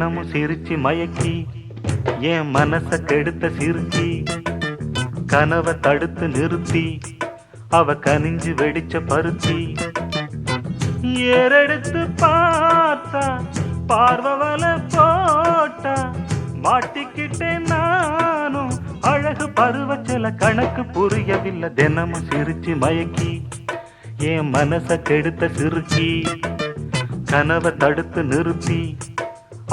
தினமும் சிரிச்சு மயக்கி என் மனச கெடுத்த சிரிச்சி கனவை தடுத்து நிறுத்தி அவ கனிஞ்சு வெடிச்ச பருத்தி ஏறெடுத்து பார்த்தா பார்வவல போட்டா மாட்டிக்கிட்டேன் நானும் அழகு பருவச்சல கணக்கு புரியவில்லை தினமும் சிரிச்சு மயக்கி என் மனச கெடுத்த சிறுக்கி கனவை தடுத்து நிறுத்தி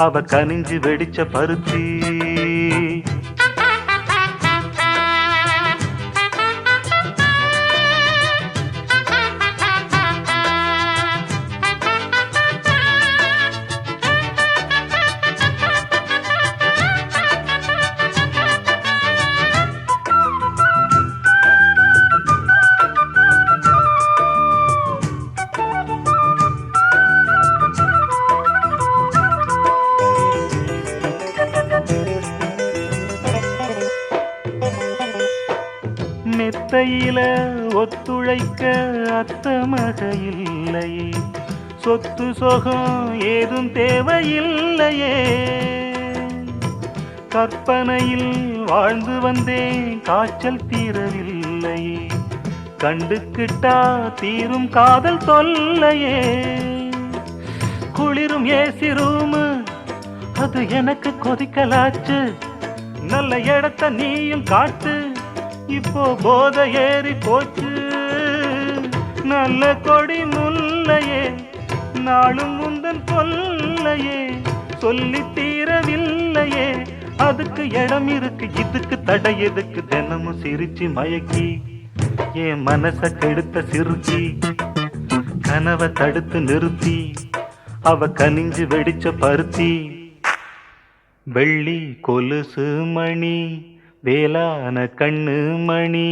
அவ கனிஞ்சு வெடிச்ச பருத்தி மெத்தையில ஒத்துழைக்க அத்த மக இல்லையே சொத்து சொகம் ஏதும் தேவையில்லையே கற்பனையில் வாழ்ந்து வந்தேன் காய்ச்சல் தீரவில்லையே கண்டுக்கிட்டா தீரும் காதல் தொல்லையே குளிரும் ஏசி ரூமு அது எனக்கு கொதிக்கலாச்சு நல்ல இடத்த நீயும் காட்டு இப்போ போத ஏறி போச்சு நல்ல கொடி முல்லையே நாளும் முந்தன் கொல்லையே சொல்லி தீரவில்லையே அதுக்கு இடம் இருக்கு இதுக்கு தடை எதுக்கு தினமும் சிரிச்சு மயக்கி என் மனச கெடுத்த சிறுக்கி கனவை தடுத்து நிறுத்தி அவ கனிஞ்சு வெடிச்ச பருத்தி வெள்ளி கொலுசு மணி வேளான கண்ணு மணி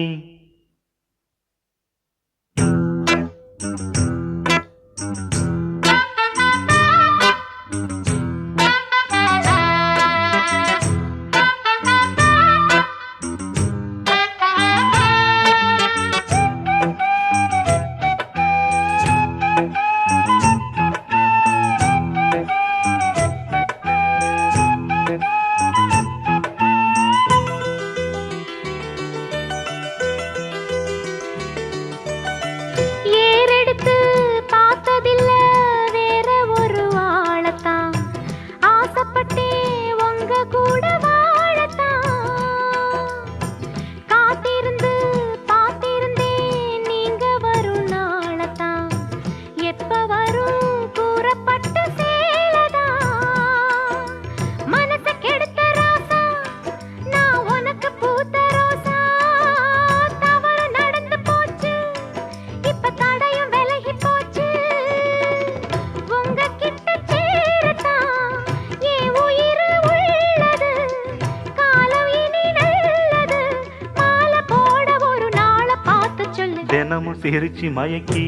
தினமும் சிரிச்சு மயக்கி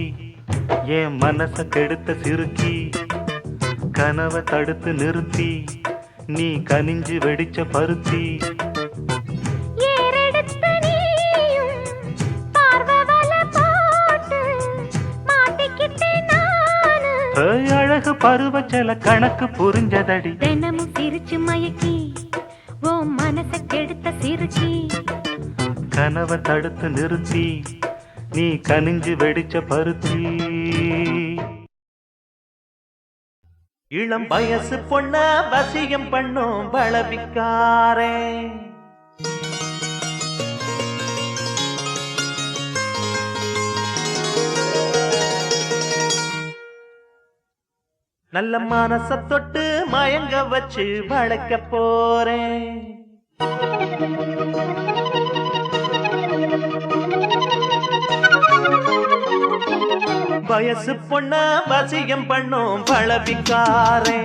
என் மனச கெடுத்த சிறுக்கி கனவை தடுத்து நிறுத்தி நீ கனிஞ்சு வெடிச்ச பருத்தி அழகு பருவச்சல கணக்கு புரிஞ்சதடி தினமும் சிரிச்சு மயக்கி ஓ மனச கெடுத்த சிறுக்கி கனவை தடுத்து நிறுத்தி நீ கனிஞ்சு வெடிச்ச பருத்தி இளம் வயசு பொண்ண வசியம் பண்ணும் பலவிக்காரே நல்ல மனச தொட்டு மயங்க வச்சு வளர்க்க போறேன் வயசு பொண்ண வசியம் பண்ணும் பலவிக்காரே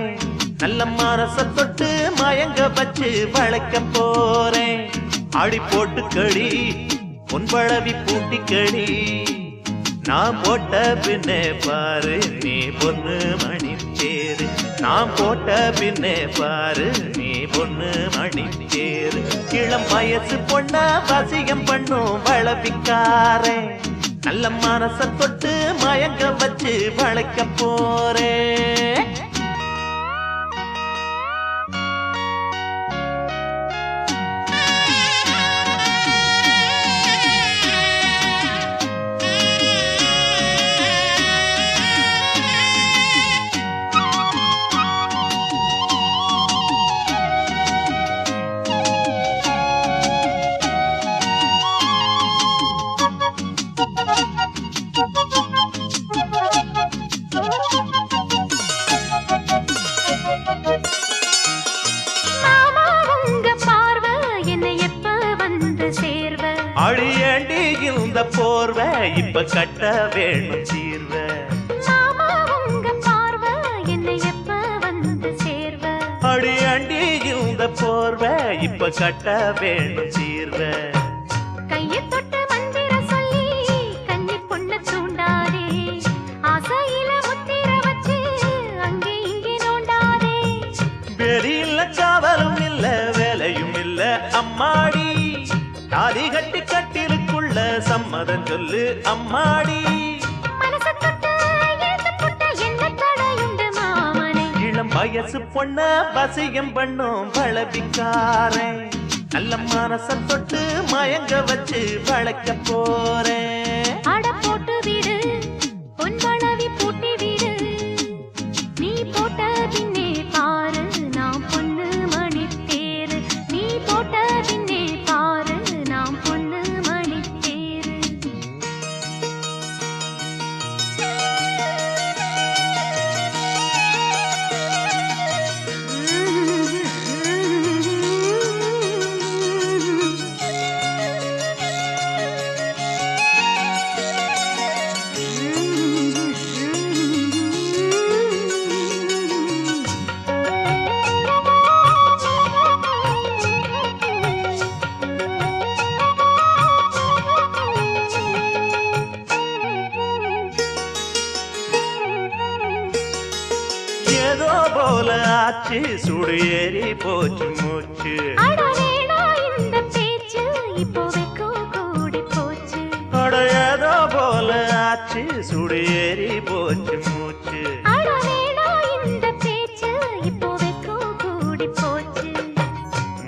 நல்ல மனச தொட்டு மயங்க வச்சு வளர்க்க போறேன் ஆடி போட்டு கடி உன் பழவி பூட்டி கடி நான் போட்ட பின்னே பாரு நீ பொண்ணு மணி தேரு நான் போட்ட பின்னே பாரு நீ பொண்ணு மணி தேரு இளம் வயசு பொண்ண வசியம் பண்ணும் வளவிக்காரே நல்ல மனச தொட்டு மயங்க வச்சு வளைக்க போறேன் இந்த போர்வை இப்ப கட்ட வேணும் தீர்வ மாமா உங்க பார்வை என்னை எப்ப வந்து சேர்வ அடி அண்டி இந்த போர்வை இப்ப கட்ட வேணும் தீர்வ கையை தொட்டு மந்திர சொல்லி கன்னி பொண்ண தூண்டாதே ஆசையில முத்திர வச்சு அங்கே இங்கே நோண்டாதே வெளியில காவலும் இல்ல வேலையும் இல்ல அம்மாடி தாலி கட்டி கட்டிலுக்குள்ள சம்மதம் சொல்லு அம்மாடி மனச தொட்டு எழுத்து புட்ட என்ன தடையுண்டு மாமனே இளம் வயசு பொண்ண வசியம் பண்ணும் பழபிக்காரன் நல்ல மனச தொட்டு மயங்க வச்சு வளைக்க போறேன் அட போட்டு விடு பொன் வளவி பூட்டி விடு நீ போட்ட பின்னே பாரு நாம் பொண்ணு மணி தேரு நீ போட்ட பின்னே பாரு நாம் பொண்ணு மணி தேரு ஏதோ போல ஆச்சு சுடு ஏறி போச்சு மூச்சு அடவேடா இந்த பேச்சு இப்போ வெக்கம் கூடி போச்சு அட ஏதோ போல ஆச்சு சுடு ஏறி போச்சு மூச்சு அடவேடா இந்த பேச்சு இப்போ வெக்கம் கூடி போச்சு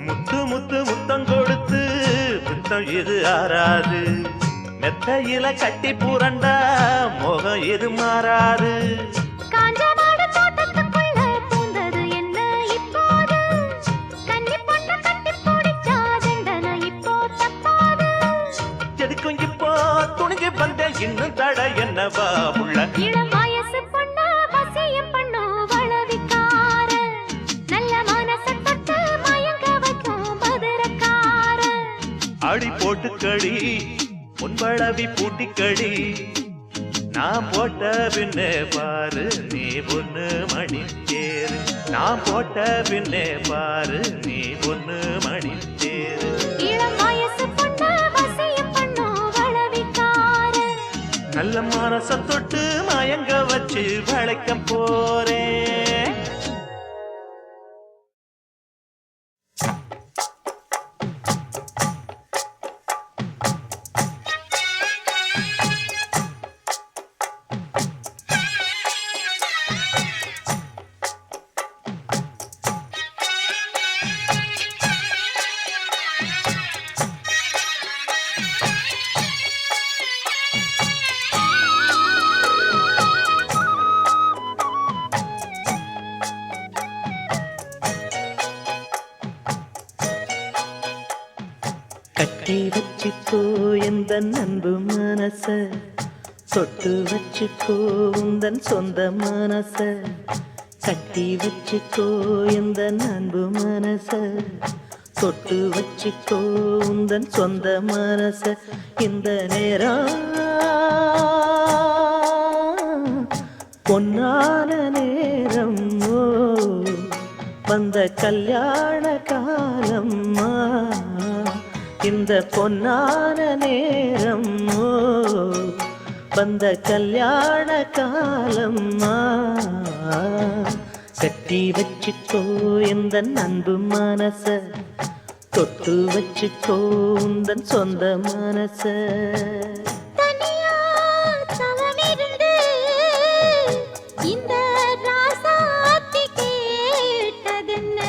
முத்து முத்து முத்தம் கொடுத்து முத்தம் இது ஆறாது மெத்தையில கட்டி புரண்டா முகம் இது மாறாது காஞ்ச மாடு தோட்டத்துக்குள்ள பூந்தது என்ன இப்போது கன்னி பொண்ண கட்டி பிடிச்சா தண்டனை இப்போ தப்பாது எதுக்கும் இப்போ துணிஞ்சு வந்த இன்னும் தட என்னவா உள்ள இளம் வயசு பொண்ண வசியம் பண்ணோ வளவிக்கார நல்ல மனச தொட்டு மயங்க வைக்கும் மதுரக்கார அடி போட்டு கடி பொன்பளவி பூட்டிக்கடி நான் போட்ட பின்னே பாரு நீ பொண்ணு மணி தேரு நான் போட்ட பின்னே பாரு நீ பொண்ணு மணி தேரு இளம் வயசு பொண்ண வசியம் பண்ணோ வளவிக்கார நல்ல மனச தொட்டு மயங்க வச்சு வளைக்க போறேன் கட்டி வச்சுக்கோ இந்த அன்பு மனச தொட்டு வச்சுக்கோ உந்தன் சொந்த மனச கட்டி வச்சுக்கோ இந்த அன்பு மனச தொட்டு வச்சுக்கோ உந்தன் சொந்த மனச இந்த நேரம் பொன்னான நேரம் ஓ வந்த கல்யாண காலம்மா இந்த பொன்னான நேரம் ஓ வந்த கல்யாண காலம்மா கட்டி வச்சுக்கோ இந்த அன்பு மனச தொட்டு வச்சுக்கோ உந்தன் சொந்த மனச தனியா தவமிருந்து இந்த ராசாத்தி கேட்டதென்ன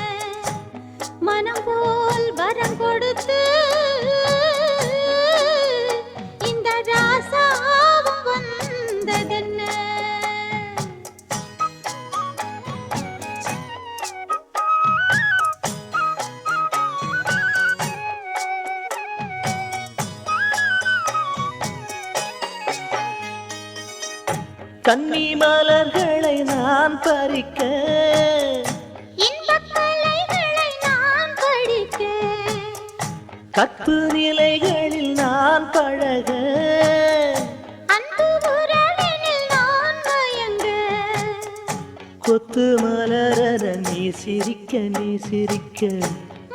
மனம் போல் வரம் கொடுத்து இந்த ராசாவும் வந்ததென்ன கன்னி மலர்களை நான் பறிக்க இன்பக் கலைகளை நான் படிக்க கற்பு நிலைகளில் நான் பழக அன்பு உறவினில் நான் மயங்க கொத்து மலர நீ சிரிக்க நீ சிரிக்க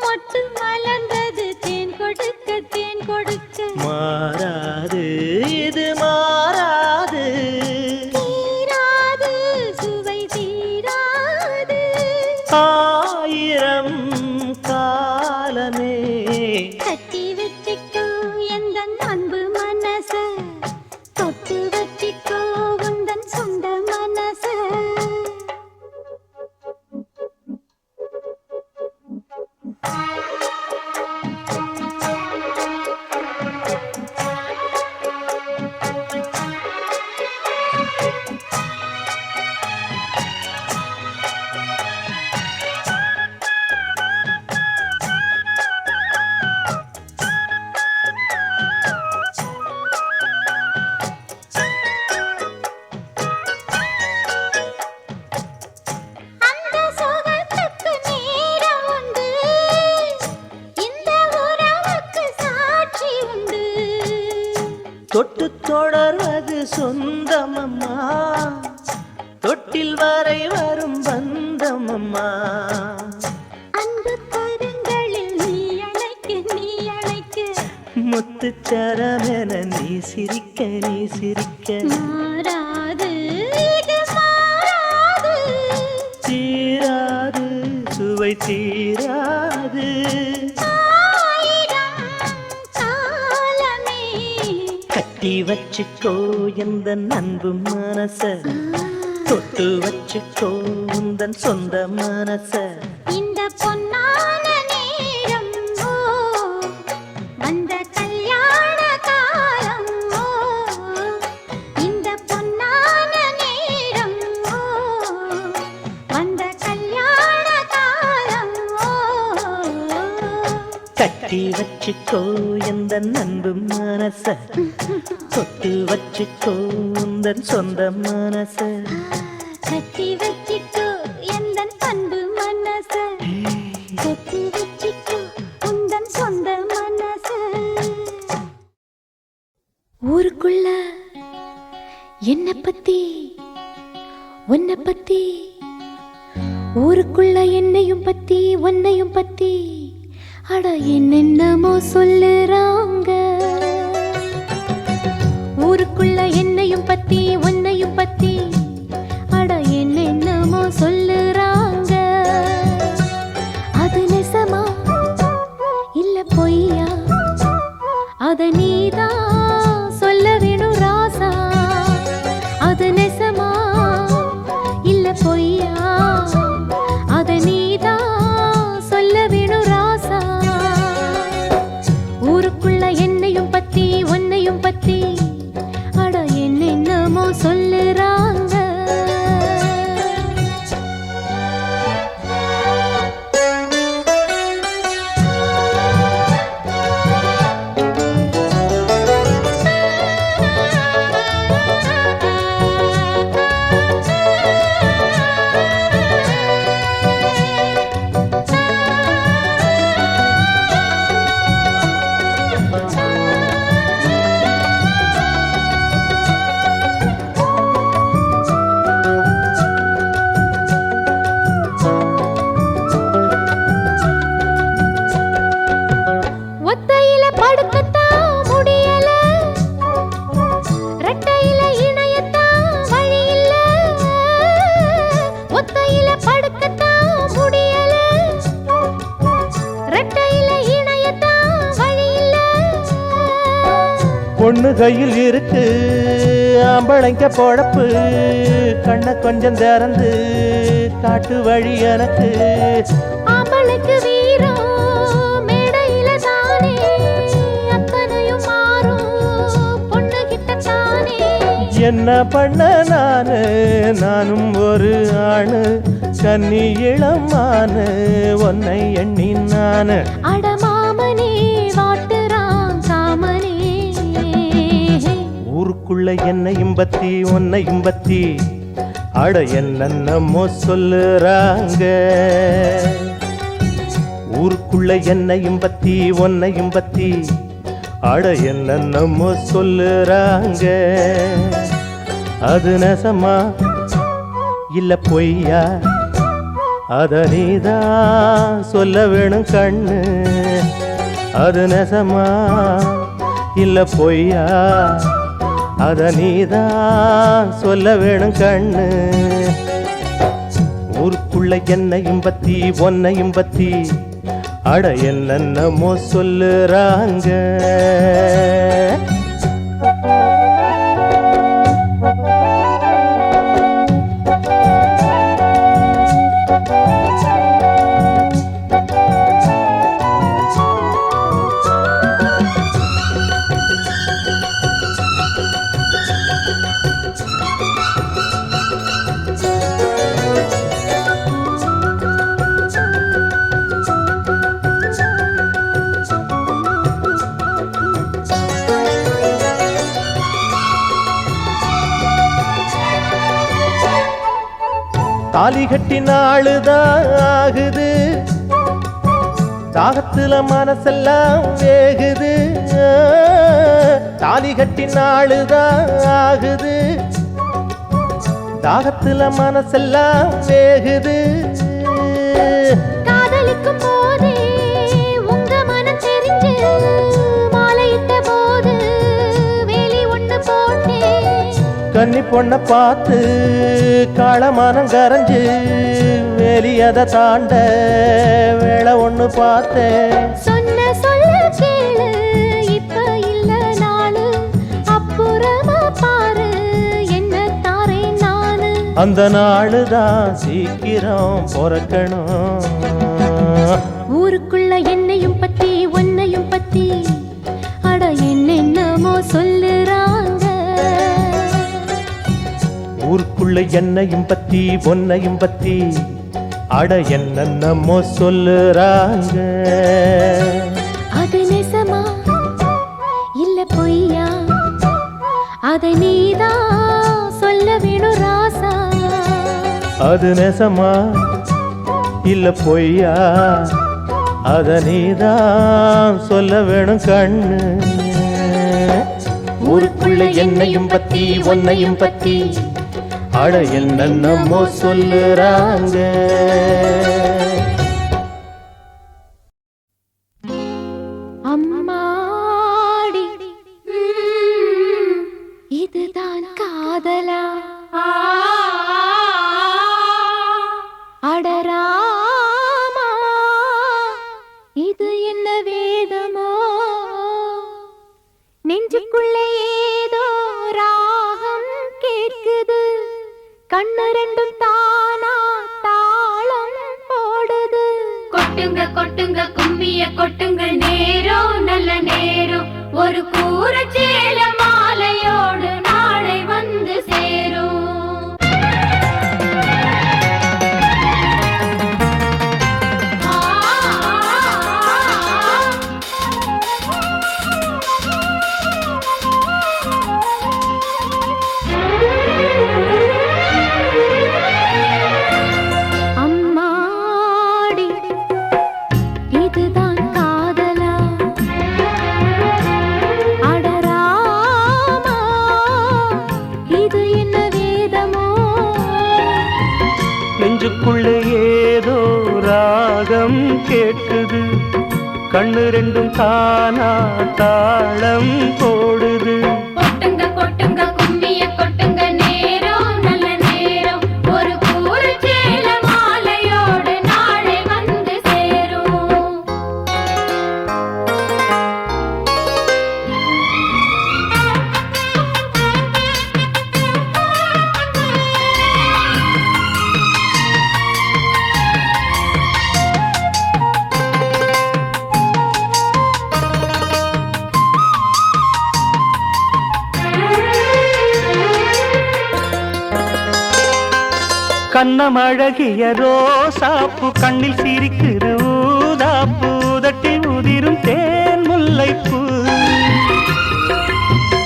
மொட்டு மலர்ந்தது தேன் கொடுக்க தேன் கொடுக்க மாறாது இது மாறாது தீராது சுவை தீராது ஆயிரம் காலமே கட்டி வச்சிக்கோ எந்தன் அன்பு மனச தொட்டு வச்சிக்கோ உந்தன் சொந்த மனச அந்த சுகத்துக்கு நேரம் உண்டு இந்த உறவுக்கு சாட்சி உண்டு தொட்டு தொடர்வது சொந்தமம்மா தொட்டில் வரை வரும் பந்தமம்மா அன்பு கரங்களில் நீ அழைக்க முத்துச்சரமென நீ சிரிக்க நீ சிரிக்க மாறாது இது மாறாது தீராது சுவை தீராது ஆயிரம் காலமே கட்டி வச்சுக்கோ எந்த அன்பு மனச தொட்டு வச்சுக்கோ உந்தன் சொந்த மனச இந்த பொன்னான நேரம் ஓ வந்த கல்யாண காலம் ஓ இந்த பொன்னான நேரம் ஓ வந்த கல்யாண காலம் ஓ கட்டி வச்சுக்கோ எந்த அன்பு மனச தொட்டு வச்சுக்கோ உந்தன் சொந்த மனச கட்டி வச்சிக்கோ எந்தன் அன்பு மனச கட்டி வச்சிக்கோ உந்தன் சொந்த மனச ஊருக்குள்ள என்ன பத்தி உன்னை பத்தி ஊருக்குள்ள என்னையும் பத்தி உன்னையும் பத்தி அட என்னென்னமோ சொல்லுறாங்க ஊருக்குள்ள என்னையும் பத்தி உன்னையும் பத்தி அட என்னென்னமோ சொல்லுறாங்க அது நெசமா இல்ல பொய்யா அத நீதான் சொல்ல வேணும் ராசா அது நெசமா இல்ல பொய்யா அத நீதான் சொல்ல வேணும் ராசா ஊருக்குள்ள என்னையும் பத்தி உன்னையும் பத்தி அட என்னென்னமோ சொல்லுறாங்க ஒத்தையில படுக்கத்தான் முடியல ரெட்டையில இணையத்தான் வழி இல்ல ஒத்தையில படுக்கத்தான் முடியல ரெட்டையில இணையத்தான் வழி இல்ல பொண்ணு கையில் இருக்கு ஆம்பளைங்க பொழப்பு கண்ணை கொஞ்சம் திறந்து காட்டு வழி எனக்கு ஆம்பளைக்கு வீரம் மேடையில தானே அத்தனையும் மாறும் பொண்ணு கிட்ட தானே என்ன பண்ண நானும் ஒரு ஆணு கன்னி இளமானு உன்னை எண்ணி நானு அடமாமனே வாட்டுறான் காமனே ஊருக்குள்ள என்னையும் பத்தி உன்னையும் பத்தி அட என்னென்னமோ சொல்லுறாங்க ஊருக்குள்ள என்னையும் பத்தி ஒன்னையும் பத்தி அட என்னென்னமோ சொல்லுறாங்க. அது நெசமா இல்ல பொய்யா அத நீதான் சொல்ல வேணும் கண்ணு. அது நெசமா இல்ல பொய்யா அத நீதான் சொல்ல வேணும் கண்ணு. ஊருக்குள்ள என்னையும் பத்தி ஒன்னையும் பத்தி அட என்னென்னமோ சொல்லுறாங்க. தாலி கட்டி நாளுதான் ஆகுது, தாகத்துல மனசெல்லாம் வேகுது. தாலி கட்டி நாளுதான் ஆகுது, தாகத்துல மனசெல்லாம் வேகுது. காதலிக்கும் போதே உங்க மனம் தெரிஞ்சு மாலையிட்ட போது வேலி ஒண்ணு போட்டேன். கன்னி பொண்ண பார்த்து காளமானம் கரைஞ்சு வேலியத தாண்ட வேளை ஒண்ணு பார்த்தேன். சொன்ன சொல்ல கேளு இப்ப இல்ல நாளு, அப்புறமா பாரு என்ன தாரேன் நானு. அந்த நாளுதான் சீக்கிரம் பொறக்கணும். ஊருக்குள்ள என்னையும் பத்தி ஒன்னையும் பத்தி அட என்னென்னமோ சொல்லுறாங்க. ஊருக்குள்ள என்னையும் பத்தி ஒன்னையும் பத்தி அட என்னென்னமோ சொல்லுறாங்க. அது நெசமா இல்ல பொய்யா அதை நீதான் சொல்ல வேணும் ராசா. அது நெசமா இல்ல பொய்யா அத நீதான் சொல்ல வேணும் கண்ணு. ஊருக்குள்ள என்னையும் பத்தி ஒன்னையும் பத்தி அட என்னென்னமோ சொல்லுறாங்க. அம்மாடி இதுதான் காதலா, அடராமா இது என்ன வேதமோ, நெஞ்சுக்குள்ளே ஏதோ ராகம் கேட்குது, கண்ணு ரெண்டும் தானா தாளம் போடுது. கொட்டுங்க கொட்டுங்க கும்மிய கொட்டுங்க, நேரம் நல்ல நேரம், ஒரு கூரச்சேல மாலையோடு நாளை வந்து சேரும். அம்மாடி இதுதான் காதலா, அடராமா இது என்ன வேதமோ, நெஞ்சுக்குள்ளே ஏதோ ராகம் கேட்குது, கண்ணு ரெண்டும் தானா தாளம் போடுது. கொட்டுங்க கொட்டுங்க கும்மிய கொட்டுங்க, நேரம் நல்ல நேரம், ஒரு கூரச்சேல மாலையோடு நாளை வந்து சேரும். கண்ணமழகிய ரோசாப்பு கண்ணில் சிரிக்குது ஊதாப்பு, உதட்டில் உதிரும் தேன் முல்லைப்பூ.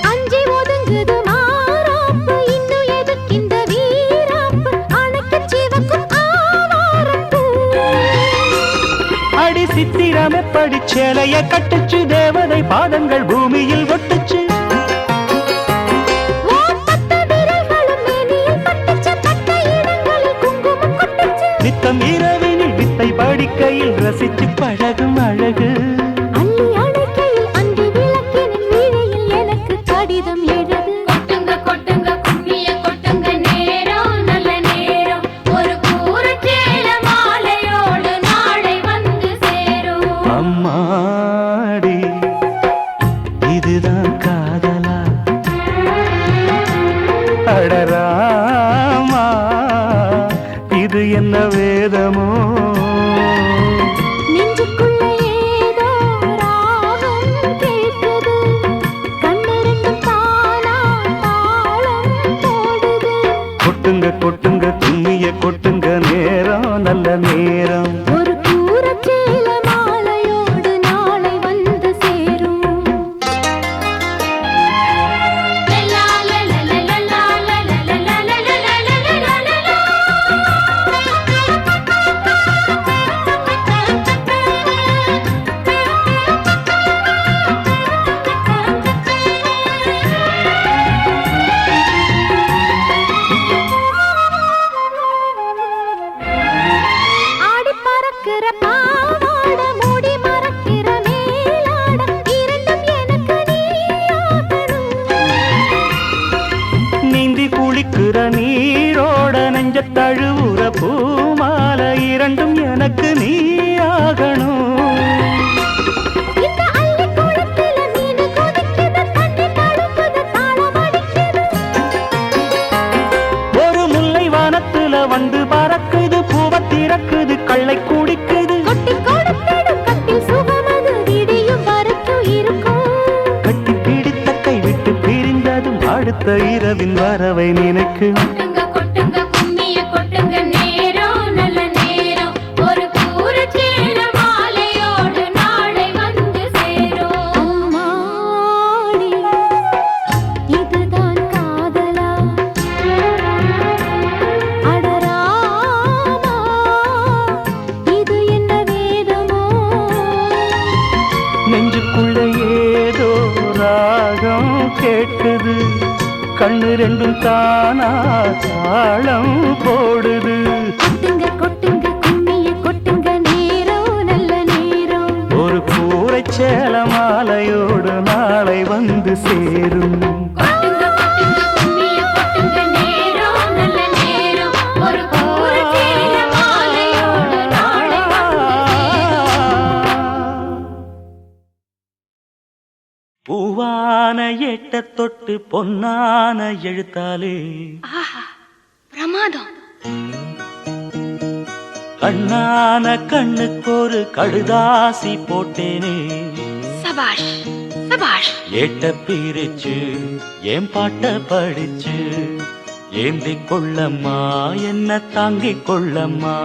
அஞ்சி ஒதுங்குது மாறாப்பு, இன்னும் எதுக்கிந்த வீராப்பு, அணைக்கச் சிவக்கும் ஆவாரப்பூ. அடி சித்த சேலைய கட்டுச்சு தேவதை பாதங்கள் பூமியில் ஒட்டுச்சு நித்தம் இரவினில் வித்தை படிக்கையில் ரசிச்சு பழகும் அழகு அள்ளி அணைக்கையில் அன்று விளக்கினில் வீணையில் எனக்கு கடிதம் எழுது கொட்டுங்க கொட்டுங்க கும்மிய கொட்டுங்க நேரம் நல்ல நேரம் ஒரு கூரச்சேல மாலையோடு நாளை வந்து சேரும் அம்மாடி இதுதான் காதலா அடராமா இது என்ன வேதமோ நெஞ்சுக்குள்ள ஏதோ ராகம் கேட்குது கண்ணிரண்டும் தானா தாளம் போடுது கொட்டுங்க கொட்டுங்க கும்மிய கொட்டுங்க நேரம் நல்ல நேரம் ஒரு கூரச்சேல மாலையோடு நாளை வந்து சேரும் லலா லலா லலா லலா லலா ஆடி பறக்கிற பாவாட மூடி மறக்கிற மேலாட இரண்டும் எனக்கு நீயாகணும் நீந்தி குளிக்கிற நீரோட நெஞ்ச தழுவுற பூமாலை இரண்டும் எனக்கு நீ ஆகணும் இந்த அள்ளி குளத்தில மீன் கொதிக்குது தண்ணி தழும்புது தாளம் அடிக்குது ஒரு முல்லை வானத்துல வந்து பறக்குது பூவ திறக்குது கள்ளை குடிக்குது கொட்டி கொடுத்திடும் கட்டில் சுகமது விடியும் வரைக்கும் இருக்கும் கட்டி பிடித்த கை விட்டு பிரிந்ததும் அடுத்த இரவின் வரவை நினைக்கும் கொட்டுங்க கொட்டுங்க கும்மிய கொட்டுங்க நேரம் நல்ல நேரம் ஒரு கூரச்சேல மாலையோடு நாளை வந்து சேரும் அம்மாடி இதுதான் காதலா அடராமா இது என்ன வேதமோ நெஞ்சுக்குள்ள ஏதோ ராகம் கேட்குது கண்ணு ரெண்டும் தானா தாளம் போடுது கொட்டுங்க கொட்டுங்க கும்மிய கொட்டுங்க நேரம் நல்ல நேரம் ஒரு கூரை சேல மாலையோடு நாளை வந்து சேரும் கொட்டுங்க கொட்டுங்க கும்மிய கொட்டுங்க நேரம் நல்ல நேரம் ஒரு கூரச்சேல மாலையோடு நாளை வந்து பூவான எட்ட தொட்டு பொன்னான எழுத்தாலே பிரமாதம் கண்ணான கண்ணுக்கு ஒரு கடுதாசி போட்டேனே சபாஷ் சபாஷ் ஏட்ட பிரிச்சு ஏன் பாட்ட படிச்சு ஏந்தி கொள்ளம்மா என்ன தாங்கிக் கொள்ளம்மா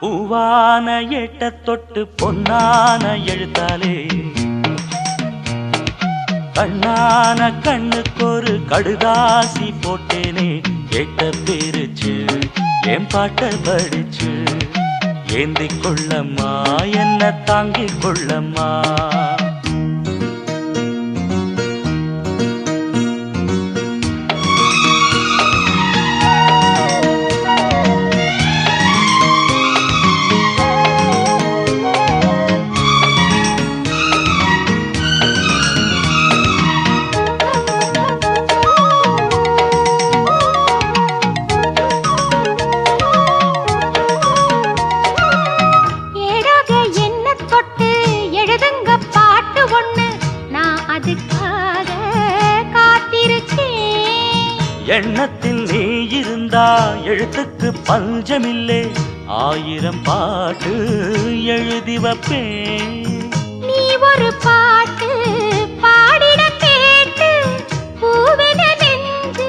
பூவான எட்ட தொட்டு பொன்னான எழுத்தாலே கண்ணான கண்ணுக்கு ஒரு கடுதாசி போட்டேனே கேட்ட பிரிச்சு என் பாட்ட படிச்சு ஏந்தி கொள்ளம்மா என்ன தாங்கிக் கொள்ளம்மா ஏடாக என்ன தொட்டு எழுதுங்க பாட்டு ஒண்ணு நான் அதுக்காக காத்திருக்கேன் எண்ணத்தில் நீ இருந்தா எழுத்துக்கு பஞ்சமில்லை 1000 பாட்டு எழுதி வைப்பேன் நீ ஒரு பாட்டு பாடிட கேட்டு பூவென நெஞ்சு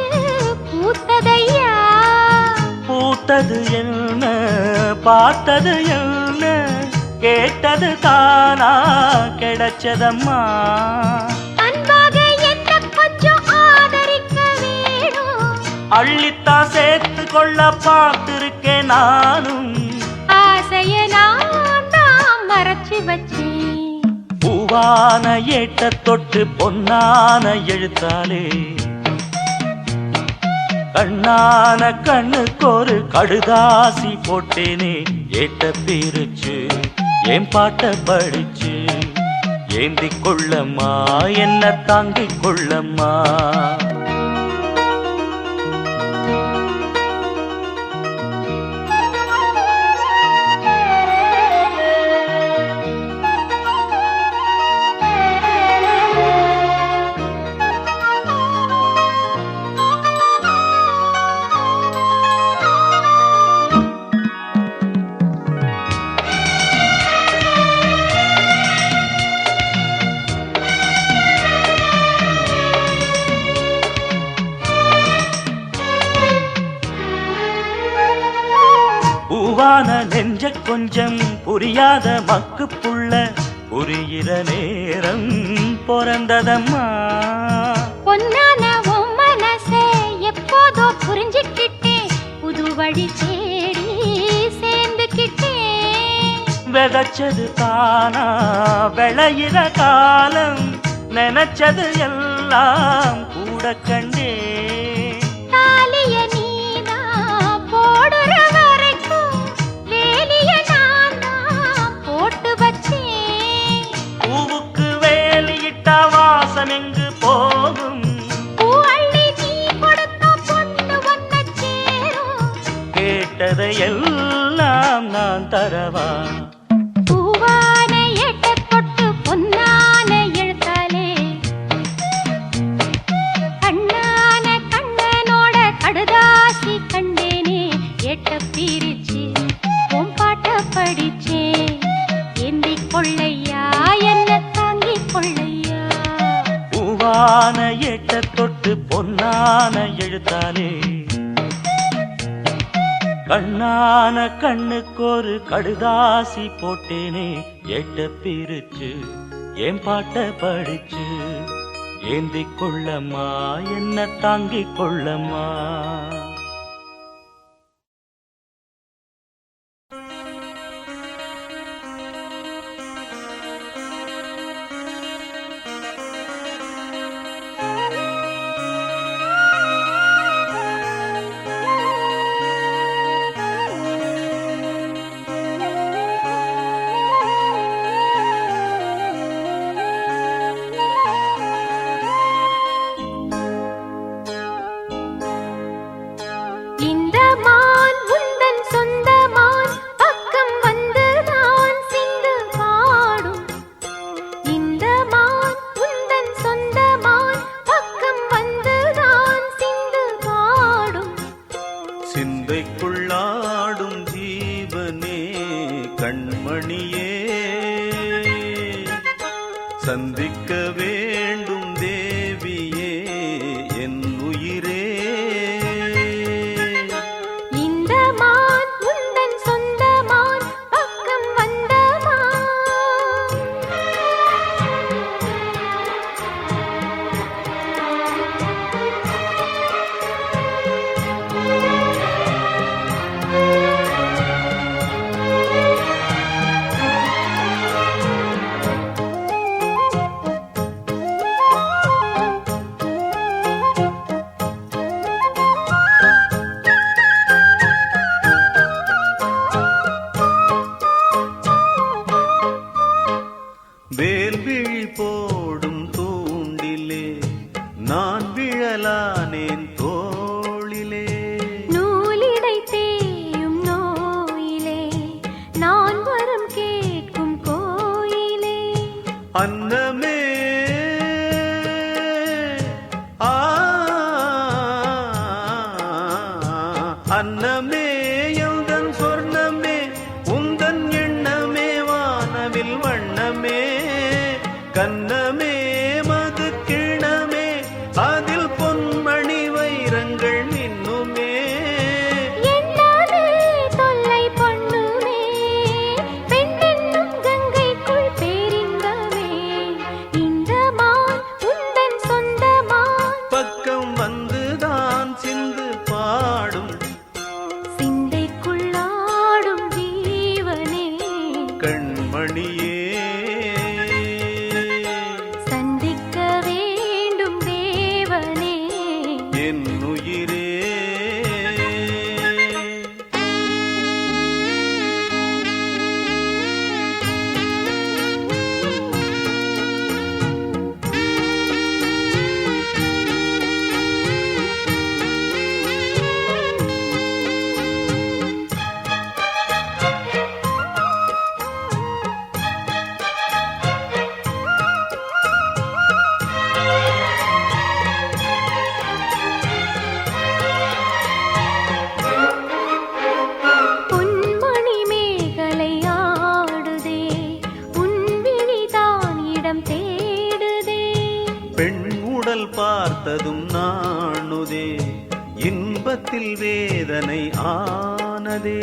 பூத்ததையா பூத்தது என்ன பார்த்தது என்ன கேட்டது தானா கிடைச்சதம்மா. அன்பாக என்ன கொஞ்சம் ஆதரிக்க வேணும். அள்ளித்தா சேர்த்து கொள்ள பார்த்திருக்கேன் நானும். ஆசைய நான் தான் மறைச்சு வச்சேன். பூவான ஏட்ட தொட்டு பொன்னான எழுத்தாலே கண்ணான கண்ணுக்கொரு கடுதாசி போட்டேனே. ஏட்ட பிரிச்சு என் பாட்ட படிச்சு ஏந்திக் கொள்ளம்மா என்ன தாங்கிக் கொள்ளம்மா. பூவான நெஞ்ச கொஞ்சம் புரியாத மக்கு புள்ள புரிகிற நேரம் பிறந்ததம்மா. பொன்னான உன் மனசை எப்போதோ புரிஞ்சுக்கிட்டேன். புது வழி தேடி சேர்ந்துக்கிட்டேன். விதைச்சது தானா விளையிற காலம் நினைச்சது எல்லாம் கூட கண்டே. தாலிய நீதான் போடுற வரைக்கும் வேலிய நான் தான் போட்டு வச்சேன். பூவுக்கு வேலியிட்டா வாசம் எங்கு போகும். பூ அள்ளி நீ கொடுத்த பொண்ணு ஒன்ன சேரும். கேட்டதை எல்லாம் நான் தரவா. பூவான எட்ட தொட்டு பொன்னான எழுத்தாலே கண்ணான கண்ணனோட கடுதாசி கண்டேனே. எட்ட பிரிச்சு உன் பாட்ட படிச்சேன். ஏந்திக் கொள்ளையா என்ன தாங்கிக் கொள்ளையா. பூவான ஏட்ட தொட்டு பொன்னான எழுத்தாலே கண்ணான கண்ணுக்கொரு கடுதாசி போட்டேனே. ஏட்ட பிரிச்சு என் பாட்ட படிச்சு ஏந்திக் கொள்ளம்மா என்ன தாங்கிக் கொள்ளம்மா. இந்த மான் உந்தன் சொந்த மான் பக்கம் வந்து நான் சிந்து பாடும். இந்த மான் உந்தன் சொந்த மான் பக்கம் வந்து நான் சிந்து பாடும். சிந்தைக்குள்ளாடும் ஜீவனே கண்மணியே சந்திக்க வேண்டும் தேவியே என் உயிரே. இந்த மான் உந்தன் சொந்த மான் பக்கம் வந்த மான். வேல்விழி போடும் தூண்டிலே நான் விழலானேன் தோளிலே. நூலிடை தேயும் நோயிலே நான் வரம் கேட்கும் கோயிலே. அன்னமே ஆ அன்னமே எந்தன் சொர்ணமே உந்தன் எண்ணமே வானவில் வண்ணமே. கண்ணமே மது கிணமே அதில் பொன்மணி வைரங்கள் மின்னுமே. என்னாலே தொல்லை பண்ணுமே பெண்ணென்னும் பெண் உடல் பார்த்ததும் நாணுதே, இன்பத்தில் வேதனை ஆனதே.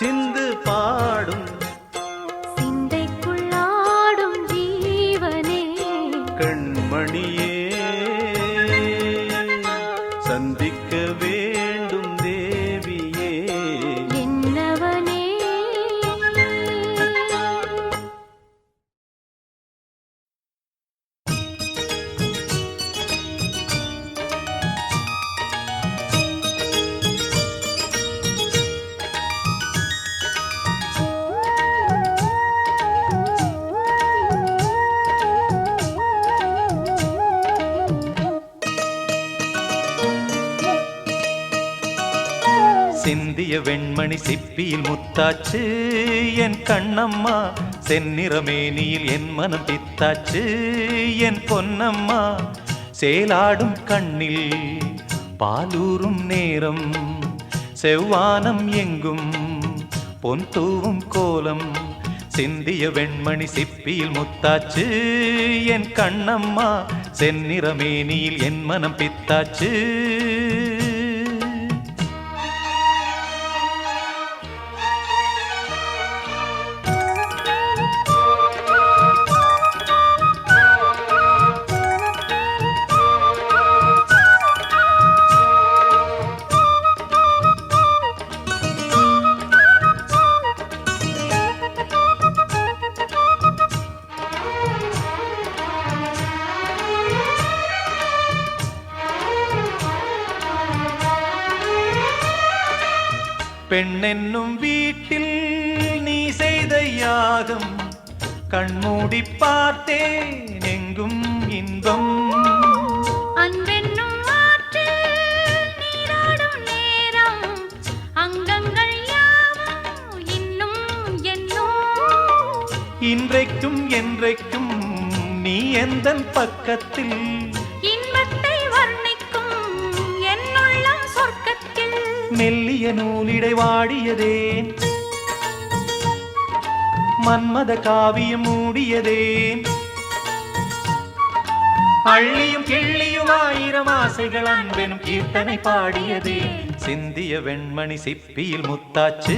சிந்து பாடும் சிந்தைக்குள்ளாடும் ஜீவனே, கண்மணியே, சந்திக்க வேண்டும் தேவியே. என்னவனே சிந்திய வெண்மணி சிப்பியில் முத்தாச்சு என் கண்ணம்மா, செந்நிறமேனியில் என் மனம் பித்தாச்சு என் பொன்னம்மா. சேலாடும் கண்ணில் பாலூரும் நேரம், செவ்வானம் எங்கும் பொன் தூவும் கோலம். சிந்திய வெண்மணி சிப்பியில் முத்தாச்சு என் கண்ணம்மா, செந்நிறமேனியில் என் மனம் பித்தாச்சு. பெண்ணென்னும் வீட்டில் நீ செய்த யாகம், கண்மூடி பார்த்தேன் எங்கும் இன்பம். அன்பென்னும் ஆற்றில் நீராடும் நேரம், அங்கங்கள் யாவும் இன்னும் என்னும். இன்றைக்கும் என்றைக்கும் நீ எந்தன் பக்கத்தில், இன்பத்தை வர்ணிக்கும் என்னுள்ளம் சொர்க்கத்தில். மெல்லிய நூலிடை வாடியதேன், மன்மத காவியம் மூடியதேன். அள்ளியும் கிள்ளியும் ஆயிரம் ஆசைகள் அன்பெனும் கீர்த்தனை பாடியதே. சிந்திய வெண்மணி சிப்பியில் முத்தாச்சு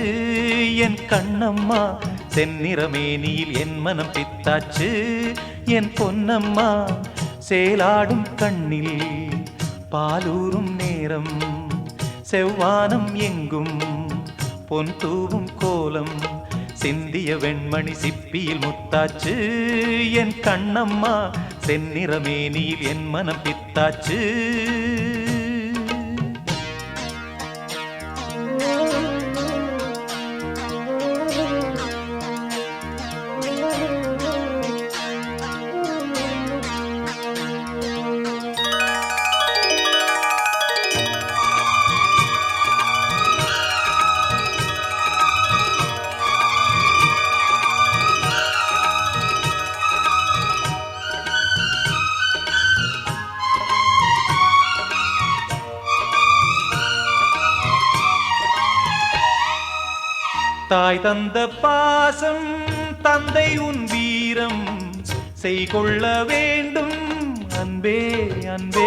என் கண்ணம்மா, செந்நிறமேனியில் என் மனம் பித்தாச்சு என் பொன்னம்மா. சேலாடும் கண்ணில் பாலூரும் நேரம், செவ்வானம் எங்கும் பொன் தூவும் கோலம். சிந்திய வெண்மணி சிப்பியில் முத்தாச்சு என் கண்ணம்மா, செந்நிறமேனியில் என் மனம் பித்தாச்சு. தாய் தந்த பாசம் தந்தை உன் வீரம், செய்கொள்ள வேண்டும் அன்பே அன்பே.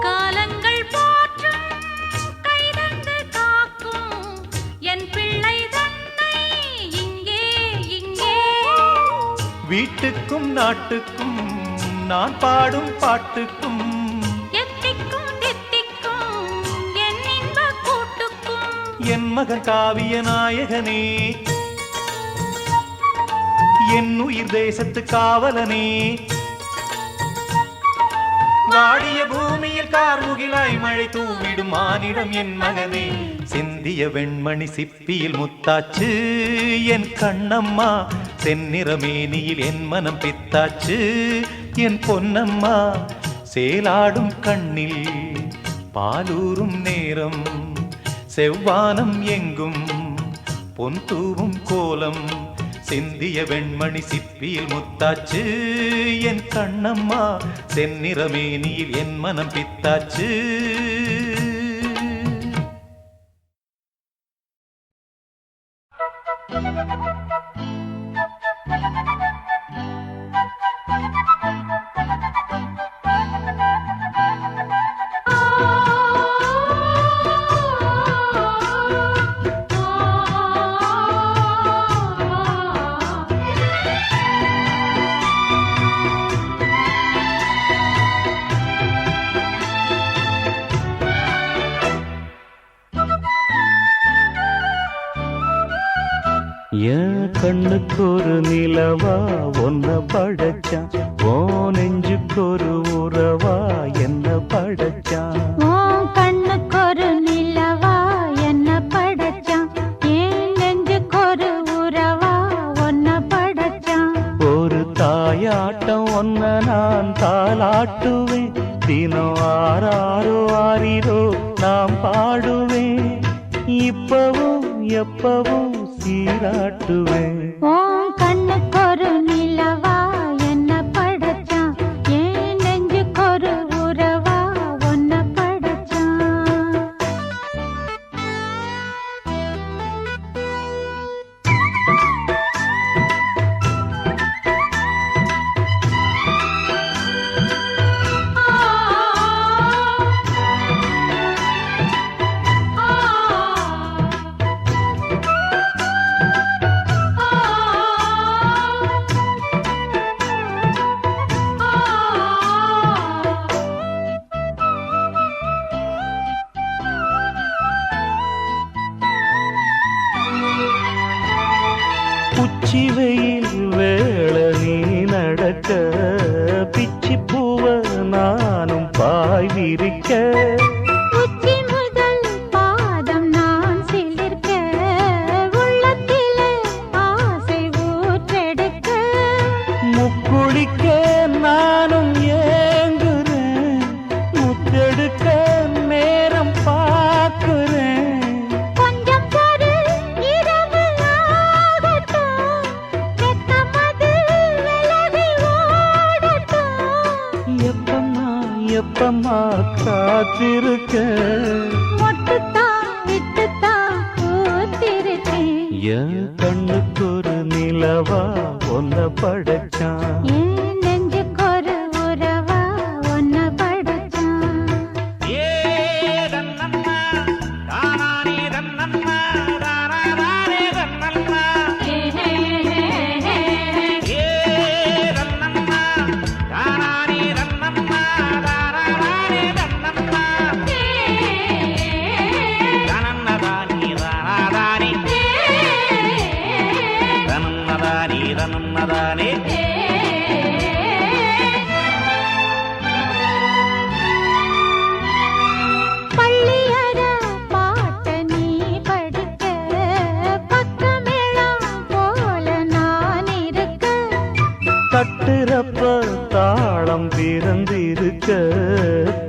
காலங்கள் போற்றும் கைதந்து காக்கும் என் பிள்ளை தன்னை இங்கே இங்கே. வீட்டுக்கும் நாட்டுக்கும் நான் பாடும் பாட்டுக்கும், என் மகன் காவிய நாயகனே, என் உயிர் தேசத்து காவலனே. வாடிய பூமியில் கார்முகிலாய் மழை தூவிடும் மானிடம் என் மகனே. சிந்திய வெண்மணி சிப்பியில் முத்தாச்சு என் கண்ணம்மா. செந்நிறமேனியில் என் மனம் பித்தாச்சு என் பொன்னம்மா. சேலாடும் கண்ணில் பாலூரும் நேரம், செவ்வானம் எங்கும் பொன் தூவும் கோலம். சிந்திய வெண்மணி சிப்பியில் முத்தாச்சு என் கண்ணம்மா. செந்நிறமேனியில் என் மனம் பித்தாச்சு. என் கண்ணுக்கு ஒரு நிலவா ஒன்ன படைச்சான், ஓ நெஞ்சுக்கு ஒரு உறவா என்ன படைச்சான். உன் கண்ணுக்கு ஒரு நிலவா என்ன படைச்சான், என் நெஞ்சுக்கு ஒரு உறவா ஒன்ன படைச்சான். ஒரு தாயாட்டம் ஒன்ன நான் தாலாட்டுவேன், தினம் ஆராரோ ஆரிரோ நாம் பாடுவேன். இப்பவும் எப்பவும் சீராட்டுவேன். உன் கண்ணுக்கு ஒரு நிலவா என்ன படைச்சான், என் நெஞ்சுக்கு ஒரு உறவா ஒன்ன படைச்சான். உச்சி வெயில் வேள நீ நடக்க, பிச்சி பூவ நானும் பாய் விரிக்க. உச்சி முதல் பாதம் நான் சிலிர்க்க, உள்ளத்திலே ஆசை ஊற்றெடுக்க. முக்குளிக்க நானும் ஏங்குறேன், முத்தெடுக்க நேரம் பார்க்கிறேன். கொஞ்சம் பொறு இரவு ஆகட்டும், வெட்கமது விலகி ஓடட்டும். எப்பம்மா காத்திருக்க, மொட்டுத்தான் விட்டுத்தான் பூத்திருக்கேன். என் கண்ணுக்கு ஒரு நிலவா ஒன்ன படைச்சான். என் நெஞ்சுக்கு ஒரு உறவா ஒன்ன படைச்சான். ஏ தன்னம்மா தானானே தன்னம்மா தானானே தன்னம்மா. ஏ தன்னம்மா தானானே தன்னம்மா தானானே தன்னம்மா. தனன்னதானி தானாதானி தனன்னதானி தனன்னதானே. பள்ளியற பாட்ட நீ படிக்க, பக்கமேளம் போல நான் இருக்க. தட்டுறப்ப தாளம் பிறந்திருக்க,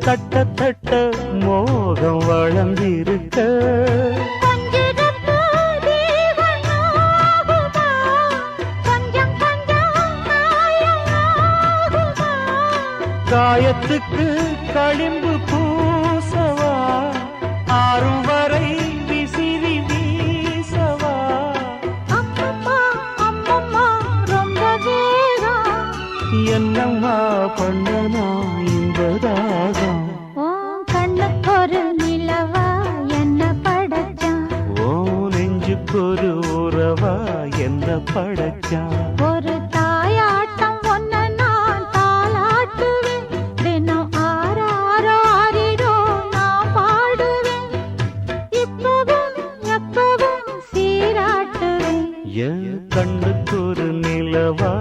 தட்ட தட்ட மோகம் வளர்ந்திருக்க. கொஞ்சிடப்போ தேவன் ஆகுமா, கொஞ்சம் கொஞ்சம் மாயமாகுமா. காயத்துக்கு களிம்பு பூசவா, ஆறும் வரை விசிறி வீசவா. அம்மம்மா அம்மம்மா ரொம்ப வேகம். என்னம்மா பண்ணனா இந்த தாகம். உன் கண்ணுக்கு ஒரு நிலவா என்ன படைச்சான், ஓ நெஞ்சுக்கு ஒரு உறவா என்ன படைச்சான். ஒரு தாயாட்டம் ஒன்ன நான் தாலாட்டுவேன், தினம் ஆராரோ ஆரிரோ நான் பாடுவேன். இப்பவும் எப்பவும் சீராட்டுவேன். என் கண்ணுக்கு ஒரு நிலவா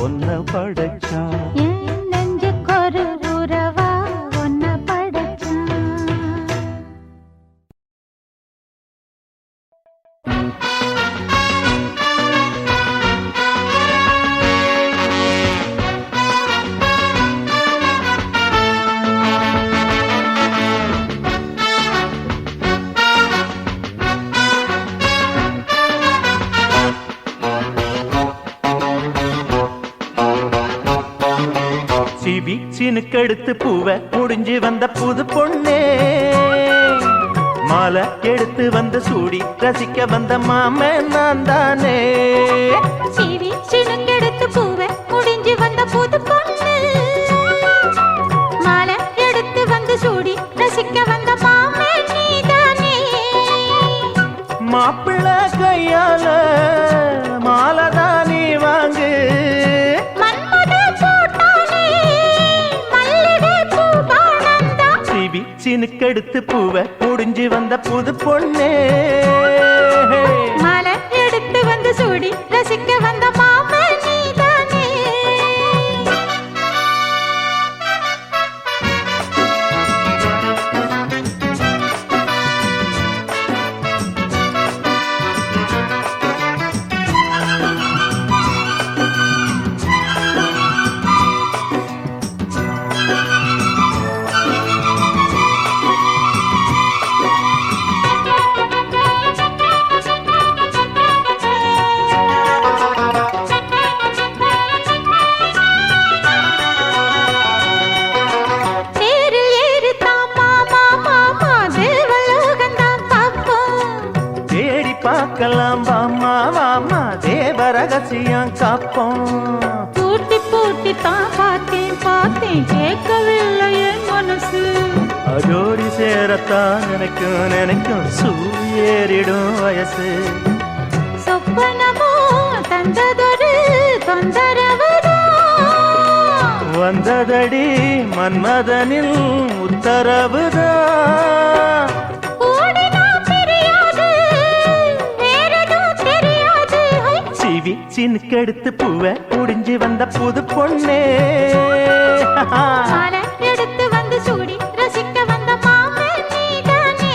ஒன்ன படைச்சான். என் நெஞ்சுக்கு ஒரு உறவா சினுக்கெடுத்து பூவை முடிஞ்சு வந்த புது பொண்ணே மாலை எடுத்து வந்து சூடி ரசிக்க வந்த மாமன் நான் தானே சீவி சினுங்கெடுத்து பூவை முடிஞ்சு வந்த புது பொண்ணு மாலை எடுத்து வந்து சூடி ரசிக்க வந்த மாமே நீதானே மாப்பிள்ளை கையால மாலைதான் நீ வாங்கு மன்மத போட்டானே மல்லிகை பூபானந்தா சிவி சினுக்கெடுத்து பூவை முடிஞ்சு வந்த புது பொண்ணே மாலை எடுத்து வந்து சூடி ரசிக்க வந்த மாமே நீதானே தேரில் ஏறித்தான் மாமா மாமா தேவலோகந்தான் பார்ப்போம் தேடி பார்க்கலாம் வாமா வாமா தேவ ரகசியம் காப்போம் பூட்டி பூட்டி தான் பார்த்தேன் பார்த்தேன் கேட்கவில்லை என் மனசு அதோடி சேரத்தான் நினைக்கும் சூரியேறிடும் வயசு சொப்பனமோ தந்ததொரு தொந்தரவுதான் வந்ததடி மன்மதனில் உத்தரவுதான் ஓடினா தெரியாது வேறெதுவும் தெரியாது சிவி சினுக்கெடுத்து பூவை முடிஞ்சு வந்த புது பொண்ணே மாலை எடுத்து வந்து சூடி ரசிக்க வந்த மாமே நீதானே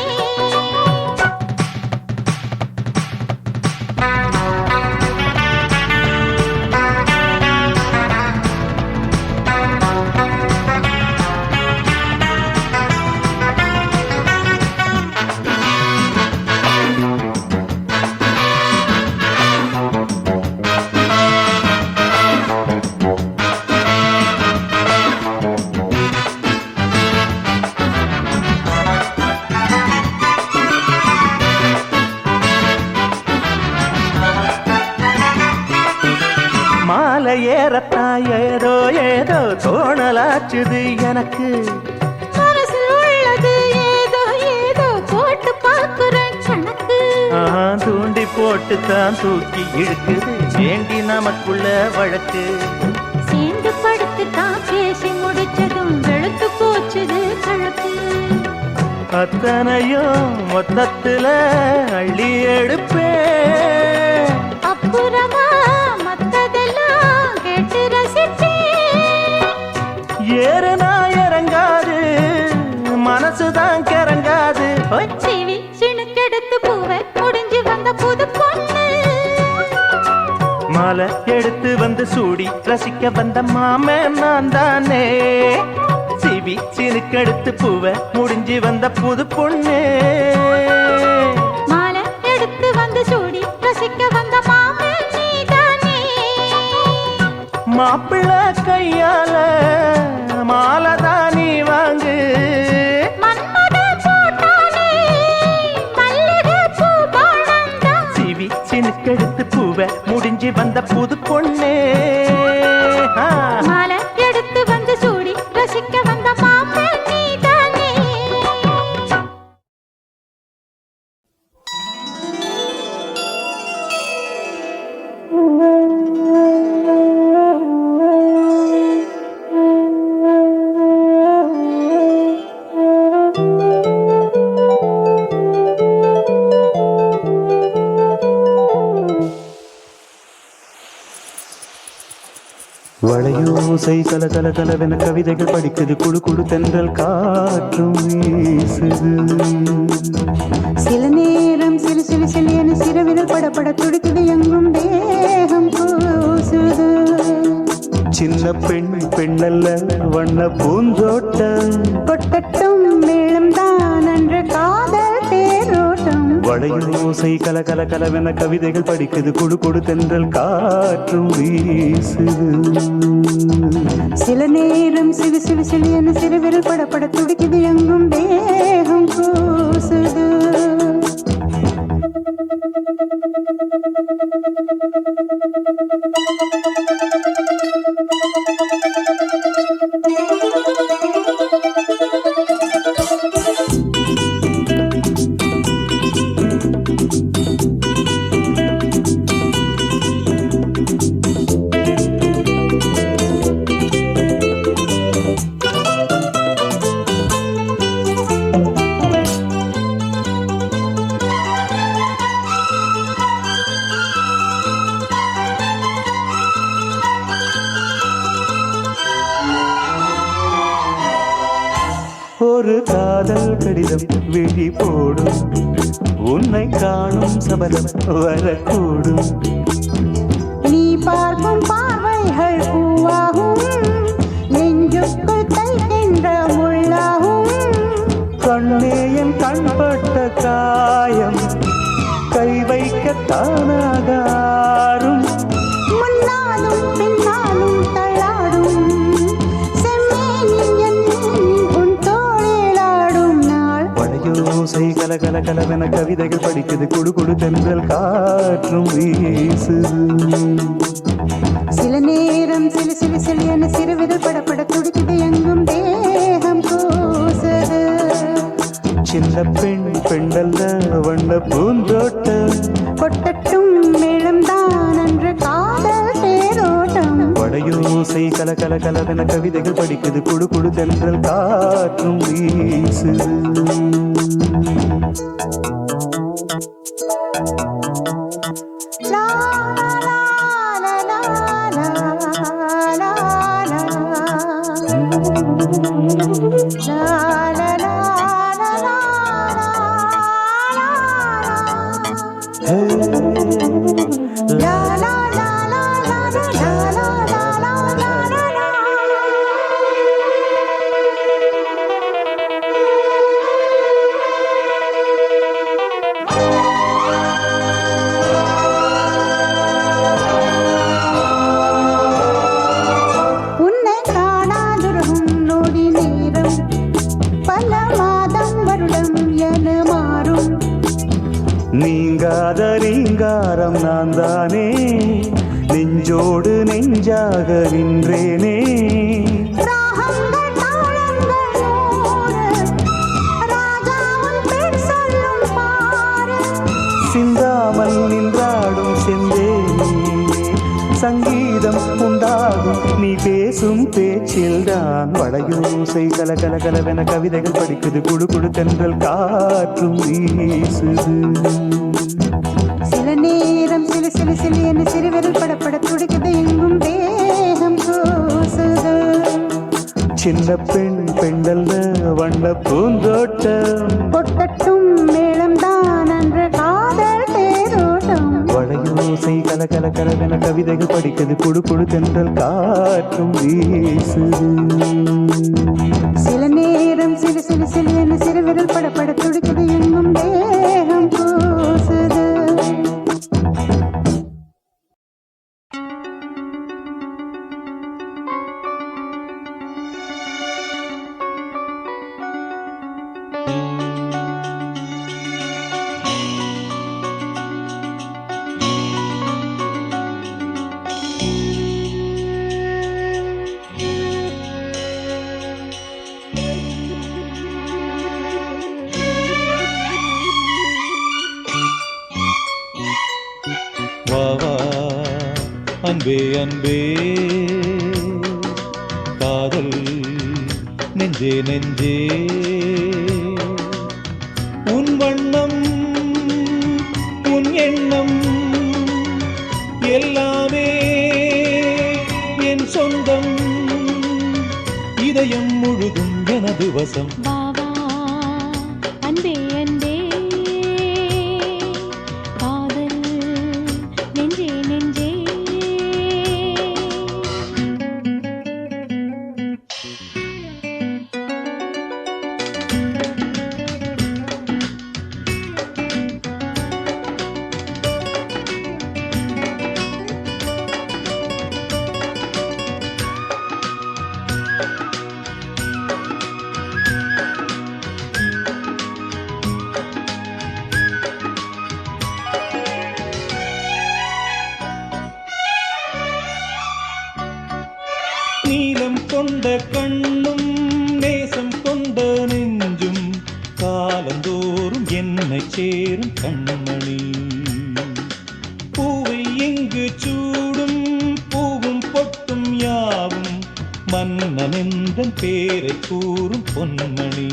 மாலை ஏறத்தான் ஏதோ ஏதோ தோணலாச்சுது எனக்கு மனசில் உள்ளது ஏதோ ஏதோ போட்டு பார்க்கிறேன் கணக்கு தூண்டி போட்டு தான் தூக்கி இழுக்குது வேண்டி நமக்குள்ள வழக்கு சேர்ந்து படுத்து தான் பேசி முடிச்சதும் வெளுத்து போச்சுது கழக்கு அத்தனையும் மொத்தத்துல அள்ளி எடுப்பேன் அப்புறமா மத்ததெல்லாம் கேட்டு ரசிப்பேன் ஏறுனா இறங்காது மனசுதான் கிறங்காது சிவி சினுக்கெடுத்து பூவை முடிஞ்சு வந்த புது பொண்ணு மாலை எடுத்து வந்து சூடி ரசிக்க வந்த மாமன் நான் தானே சிவி சினுக்கெடுத்து பூவை முடிஞ்சு வந்த புது பொண்ணு மாலை எடுத்து வந்து சூடி ரசிக்க வந்த மாமே நீதானே மாப்பிள்ளை கையால மாலைதான் நீ வாங்கு மன்மத போட்டானே மல்லிகை பூபானந்தா சிவி சினுக்கெடுத்து பூவை முடிஞ்சு வந்த புது பொண்ணே மாலை எடுத்து வந்து சூடி ரசிக்க வந்த மாமே நீதானே வளையோசை கல கல கலவென கவிதைகள் படிக்குது குழு குழு தென்றல் காற்றும் வீசுது சில நேரம் சிறு சிறு சிலியன சிறுவிரல் படப்பட துடிக்குது எங்கும் தேகம் கூசுது சின்ன பெண் பெண்ணல்ல வண்ண பூந்தோட்டம் கொட்டட்டும் மேளம் தான் அன்று காதல் தேரோட்டம் வளையோசை வளையோசை கல கல கலவென கவிதைகள் படிக்குது குடு கொடு தென்றல் காற்றும் வீசுது சில நேரம் சிறு சிறு சிலியன சிறுவிரல் படப்பட துடிக்குது எங்கும் தேகம் கூசுது ஒரு காதல் கடிதம் விழி போடும் உன்னை காணும் சபலம் வரக்கூடும் நீ பார்க்கும் பார்வைகள் பூவாகும் நெஞ்சுக்குள் தைக்கின்ற முள்ளாகும் கண்ணே என் கண்பட்ட காயம் கை வைக்க தானாகாரும் முன்னாலும் பின்னாலும் தள்ளாடும் செம்மேனின் எண்ணெய் உன் தோளிலாடும் நாள் வளையோசை கல கல கலவென கவிதைகள் படிக்குது குடு குடு தென்றல் காற்றும் வீசுது சில நேரம் சிலு சிலு சிலியன சிறுவிரல் படப்பட துடிக்குது எங்கும் தேகம் கூசுது சின்ன பெண் பெண்டல்ல வண்ண பூந்தோட்டம் கொட்டட்டும் மேளம்தான் அன்று காதல் தேரோட்டம் வளையோசை கல கல கலவென கவிதைகள் படிக்குது குடு குடு தென்றல் காற்றும் வீசுது லா லா லா லா லா லா லா லா உன்னை காணாதுருகும் நொடி நேரம் பல மாதம் வருடம் என மாறும் நீங்காத ரீங்காரம் நான் தானே நெஞ்சோடு நெஞ்சாக நின்றேனே ராகங்கள் தாளங்கள் நூறு ராஜாவும் பேர் சொல்லும் பாரு சிந்தாமல் நின்றாடும் செந்தேனே சங்கீதம் உண்டாகும் நீ பேசும் பேச்சில்தான் வளையோசை கல கல கலவென கவிதைகள் படிக்குது குடு குடு தென்றல் காற்றும் வீசுது சில நேரம் சிலு சிலு சிலியன சிறுவிரல் படப்பட துடிக்குது எங்கும் தேகம் கூசுது சின்ன பெண் பெண்டல்ல வண்ண பூந்தோட்டம் கொட்டட்டும் மேளம்தான் அன்று காதல் தேரோட்டம் வளையோசை கல கல கலவென கவிதைகள் படிக்குது குடு குடு தென்றல் காற்றும் வீசுது சில நேரம் சிலு சிலு சிலியன சிறுவிரல் படப்பட துடிக்குது எங்கும் தேகம் கூசுது வா வா அன்பே அன்பே காதல் நெஞ்சே நெஞ்சே உன் வண்ணம் உன் எண்ணம் எல்லாமே என் சொந்தம் இதயம் முழுதும் எனது வசம் வா வா அன்பே அன்பே காதல் நெஞ்சே நெஞ்சே கண்ணும் நேசம் கொண்ட நெஞ்சும் காலந்தோறும் என்னை சேரும் கண்மணி. பூவை இங்கு சூடும் பூவும் பொட்டும் யாவும் மன்னனெந்தன் பேரை கூறும் பொன்மணி.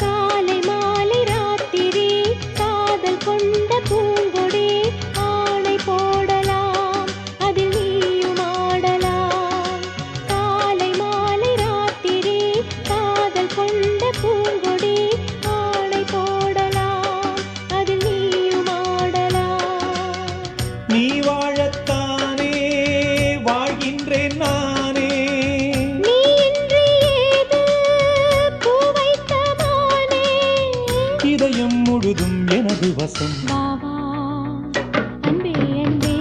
காலை மாலை ராத்திரி காதல் கொண்ட பூங்கொடி ஆணை போடலாம் அதில் நீயும் ஆடலாம். காலை மாலை ராத்திரி காதல் கொண்ட பூங்கொடி ஆணை போடலாம் அதில் நீயும் ஆடலாம். நீ வாழத்தானே வாழ்கின்றேன் நானே. நீ இன்றி ஏது பூ வைத்த மானே. இதயம் முழுதும் எனது வசம். வா வா அன்பே அன்பே.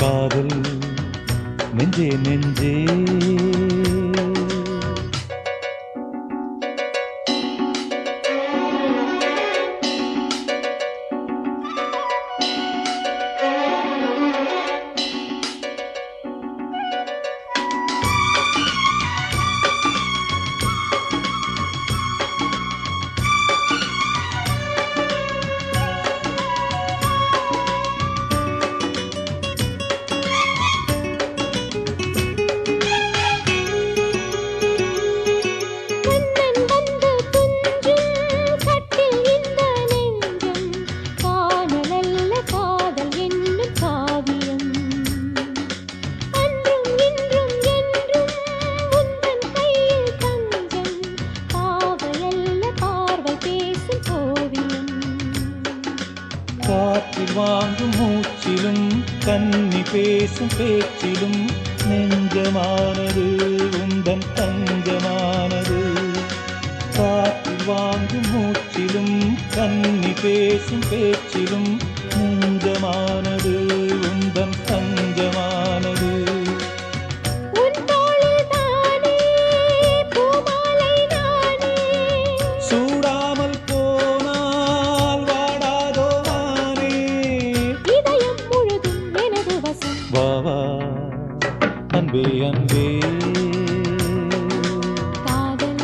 காதல் நெஞ்சே நெஞ்சே. கண்ணன் வந்து துஞ்சும் கட்டில் இந்த நெஞ்சம் காணலல்ல காதல் என்னும் காவியம். அன்றும் இன்றும் என்றும் உந்தன் கையில் தஞ்சம் பாவையல்ல பார்வை பேசும் ஓவியம். காற்றில் வாங்கும் மூச்சிலும் கன்னி பேசும் பேச்சிலும் நெஞ்சமானது உந்தன் தஞ்சமானது. காற்றில் வாங்கும் மூச்சிலும் கன்னி பேசும் பேச்சிலும் நெஞ்சமானது உந்தன் தஞ்சமானது. உன் தோளில் தானே பூமாலை நானே. சூடாமல் போனால் வாடாதோ நானே. இதயம் முழுதும் எனது வசம். வா வா அன்பே அன்பே. காதல்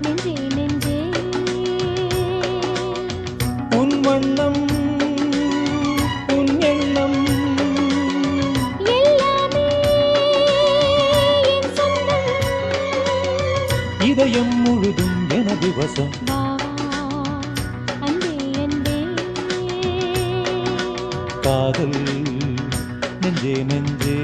நெஞ்சே நெஞ்சே. உன் வண்ணம் உன் எண்ணம் எல்லாமே என் சொந்தம். இதயம் முழுதும் எனது வசம். வா வா அன்பே அன்பே. காதல் நெஞ்சே நெஞ்சே.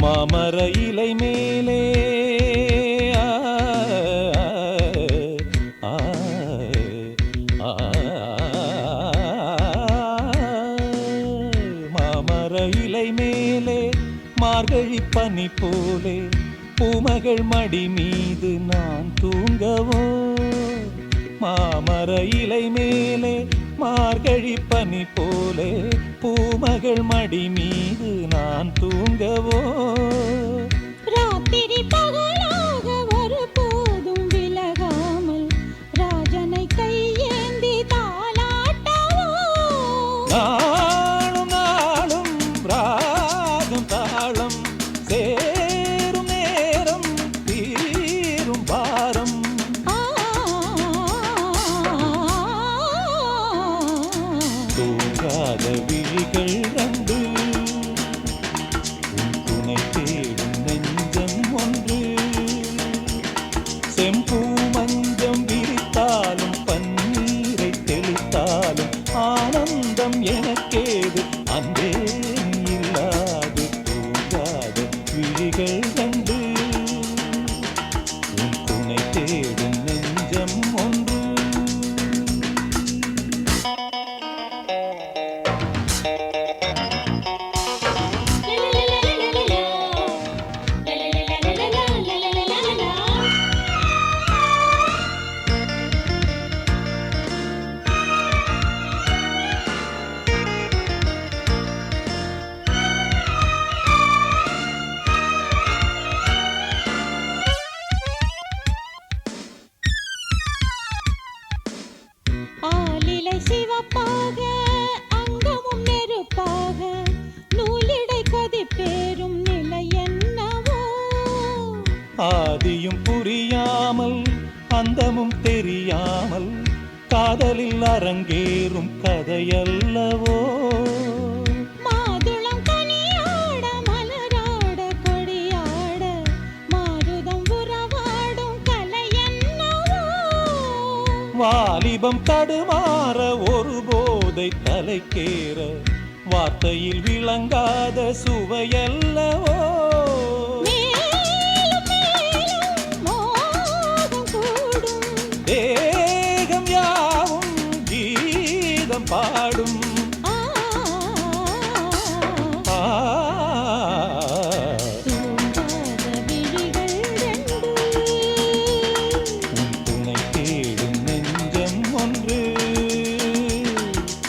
மாமர இலை மேலே மாமர இலை மேலே மார்கழி பனி போலே பூமகள் மடி மீது நான் தூங்கவோ மாமர இலை மேலே மார்கழி பனி போலே பூமகள் மடி மீது நான் தூங்கவோ ராத்திரி பகலாக ஒரு போதும் விலகாமல் ராஜனை கையேந்தி தாலாட்டவோ நாளும் நாளும் ராகம் தாளம் சேரும் நேரம் தீரும் பாரம் தூங்காத விழிகள் ரெண்டு உன் துணை தேடும் நெஞ்சம் ஒன்று செம்பூ மஞ்சம் விரித்தாலும் பன்னீரை தெளித்தாலும் ஆனந்தம் எனக்கேது அன்பே இல்லாது தூங்காத விழிகள் ரெண்டு உன் துணை தேடும் நெஞ்சம் ஒன்று ஆலிலை சிவப்பாக அங்கமும் நெருப்பாக நூலிடை கொதிப்பேறும் நிலை என்னவோ ஆதியும் புரியாமல் அந்தமும் தெரியாமல் காதலில் அரங்கேறும் கதையல்லவோ மாதுளம் கனியாட மலராட கொடியாட மாருதம் உறவாடும் கலை என்னவோ வாலிபம் தடுமாற ஒரு போதை தலைக்கேற வார்த்தையில் விளங்காத சுவையல்லவோ மேலும் மேலும் மோகம் கூடும் தேகம் யாவும் கீதம் பாடும் ஆ ஆ தூங்காத விழிகள் ரெண்டு உன் துணை தேடும் நெஞ்சம் ஒன்று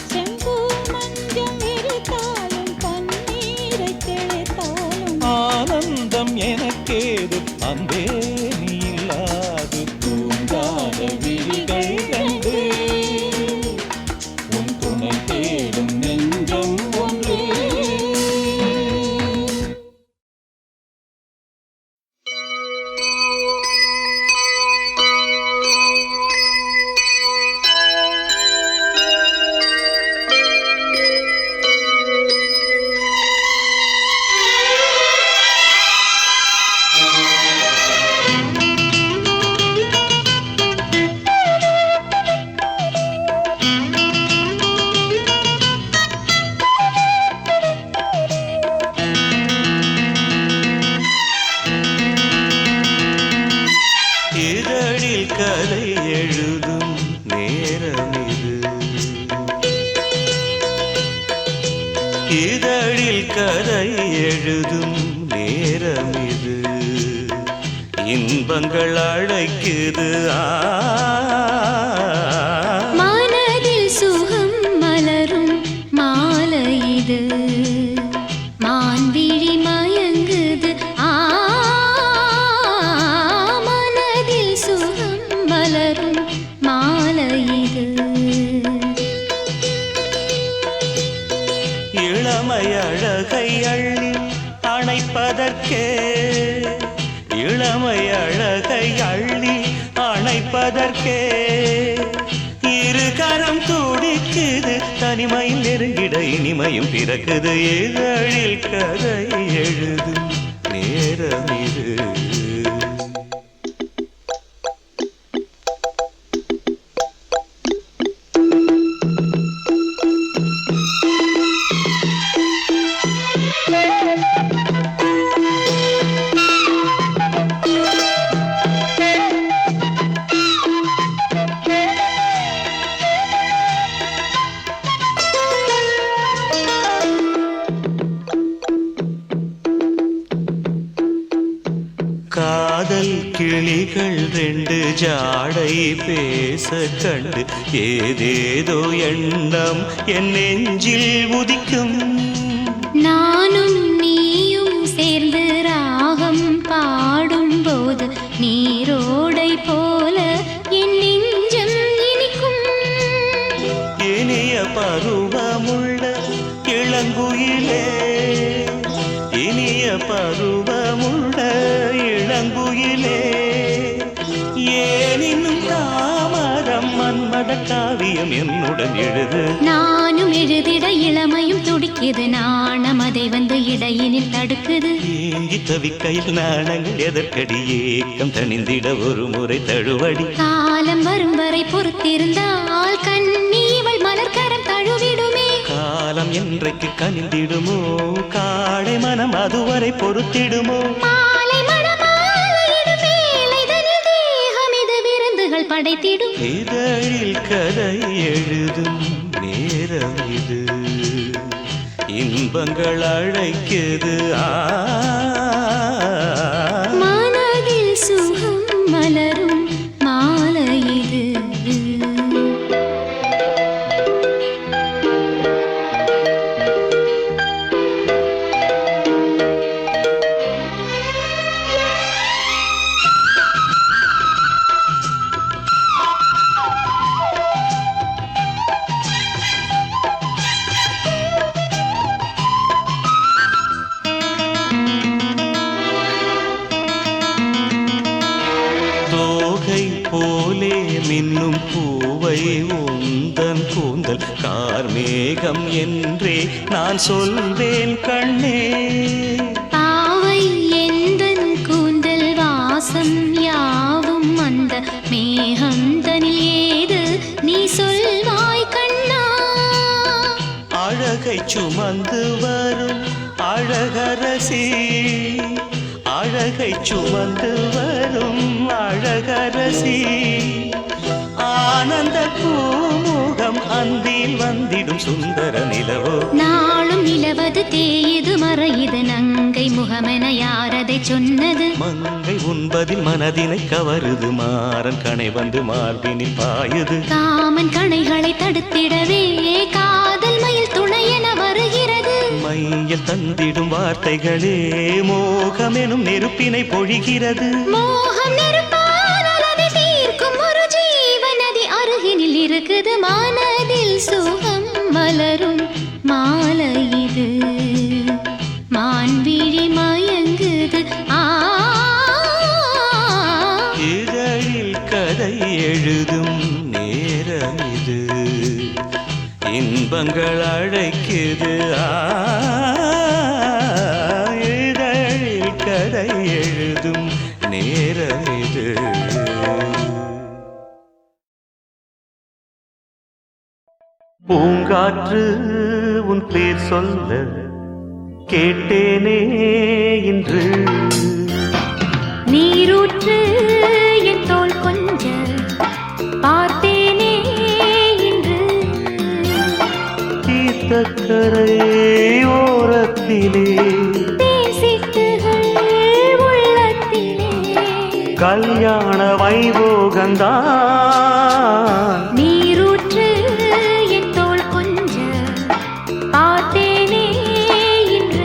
செம்பூ மஞ்சம் விரித்தாலும் பன்னீரை தெளித்தாலும் ஆனந்தம் எனக்கேது அன்பே நீ இல்லாது தூங்காத விழிகள் கண்டு உன் துணை தேடும் நெஞ்சம் ஒன்று இதழில் கதை எழுதும் நேரம் இது இதழில் கதை எழுதும் நேரம் இது இன்பங்கள் அழைக்குது மனதில் சுகம் மலரும் மாலை இது மான்விழி மயங்குது மனதில் சுகம் மலரும் மாலை இது இளமை அழகை அள்ளி அணைப்பதற்கே இளமை அழகை அள்ளி அணைப்பதற்கே இரு கரம் துடிக்குது தனிமையில் நெருங்கிட இனிமையும் பிறக்குது இதழில் கதை எழுதும் நேரம் இது கிளிகள் ரெண்டு ஜாடை பேச கண்டு ஏதேதோ எண்ணம் என் நெஞ்சில் உதிக்கும். நானும் நீயும் சேர்ந்து ராகம் பாடும்போது நீரோடை போல என் நெஞ்சம் இனிக்கும். இனிய பருவமுள்ள இளங்குயிலே, இனிய பருவமுள்ள இளங்குயிலே, ஏன் இன்னும் தாமரம் மன்மத காவியம் என்னுடன் எழுது. நானும் எழுதிட இளமையும் துடிக்குது, நாணம் அதை வந்து இடையினில் தடுக்குது. ஏங்கி தவிக்கையில் நாணங்கள் எதற்கடி, ஏக்கம் தணிந்திட ஒரு முறை தழுவடி. காலம் வரும் வரை பொறுத்திருந்தால் கண்ணீவள் மலர்கரம் தழுவிடுமே. காலம் என்றைக்கு கனிந்திடுமோ, காடை மனம் அதுவரை பொறுத்திடுமோ. மாலை மணமாலையிடும் வேளைதனில் தேகம் இது விருந்துகள் படைத்திடும். இதழில் கதை எழுதும் நேரம் இது, இன்பங்கள் அழைக்குது. மனதில் சுகம் மலரும் மாலை இது. தோகை போலே மின்னும் பூவை உந்தன் கூந்தல் கார்மேகம் என்றே நான் சொல்வேன் கண்ணே. பாவை எந்தன் கூந்தல் வாசம் யாவும் அந்த மேகம் தனில் ஏது நீ சொல்வாய் கண்ணா. அழகை சுமந்து வரும் அழகரசி, அழகை சுமந்து வரும் அழகரசி, ஆனந்த பூமுகம் அந்தில் வந்திடும் சுந்தர நிலவோ. நாளும் நிலவது தேயுது மறையுது, நங்கை முகமென யாரதை சொன்னது. மங்கை உண்பதில் மனதினை கவருது, மாறன் கணை வந்து மார்பினில் பாயுது. காமன் கணைகளை தடுத்திடவே காதல் மயில் துணையென வருகிறது. மையல் தந்திடும் வார்த்தைகளே மோகமெனும் நெருப்பினை பொழிகிறது. மோகம் நெருப்பால் அதை தீர்க்கும் ஒரு ஜீவநதி அருகினில் இருக்குது. மனதில் சுகம் மலரும் மாலை இது, மான்விழி மயங்குது. இதழில் கதை எழுதும் நேரம் இது, இன்பங்கள் அழைக்குது. இதழில் கதை எழுதும் நேரம் இது. பூங்காற்று உன் பேர் சொல்ல கேட்டேனே இன்று, நீரூற்று என் தோள் கொஞ்ச பார்த்தேனே இன்று. தீர்த்தக்கரை ஓரத்திலே தேசிட்டுகள் உள்ளத்திலே கல்யாண வைபோகந்தான். நீரூற்று என் தோள் கொஞ்ச பார்த்தேனே இன்று.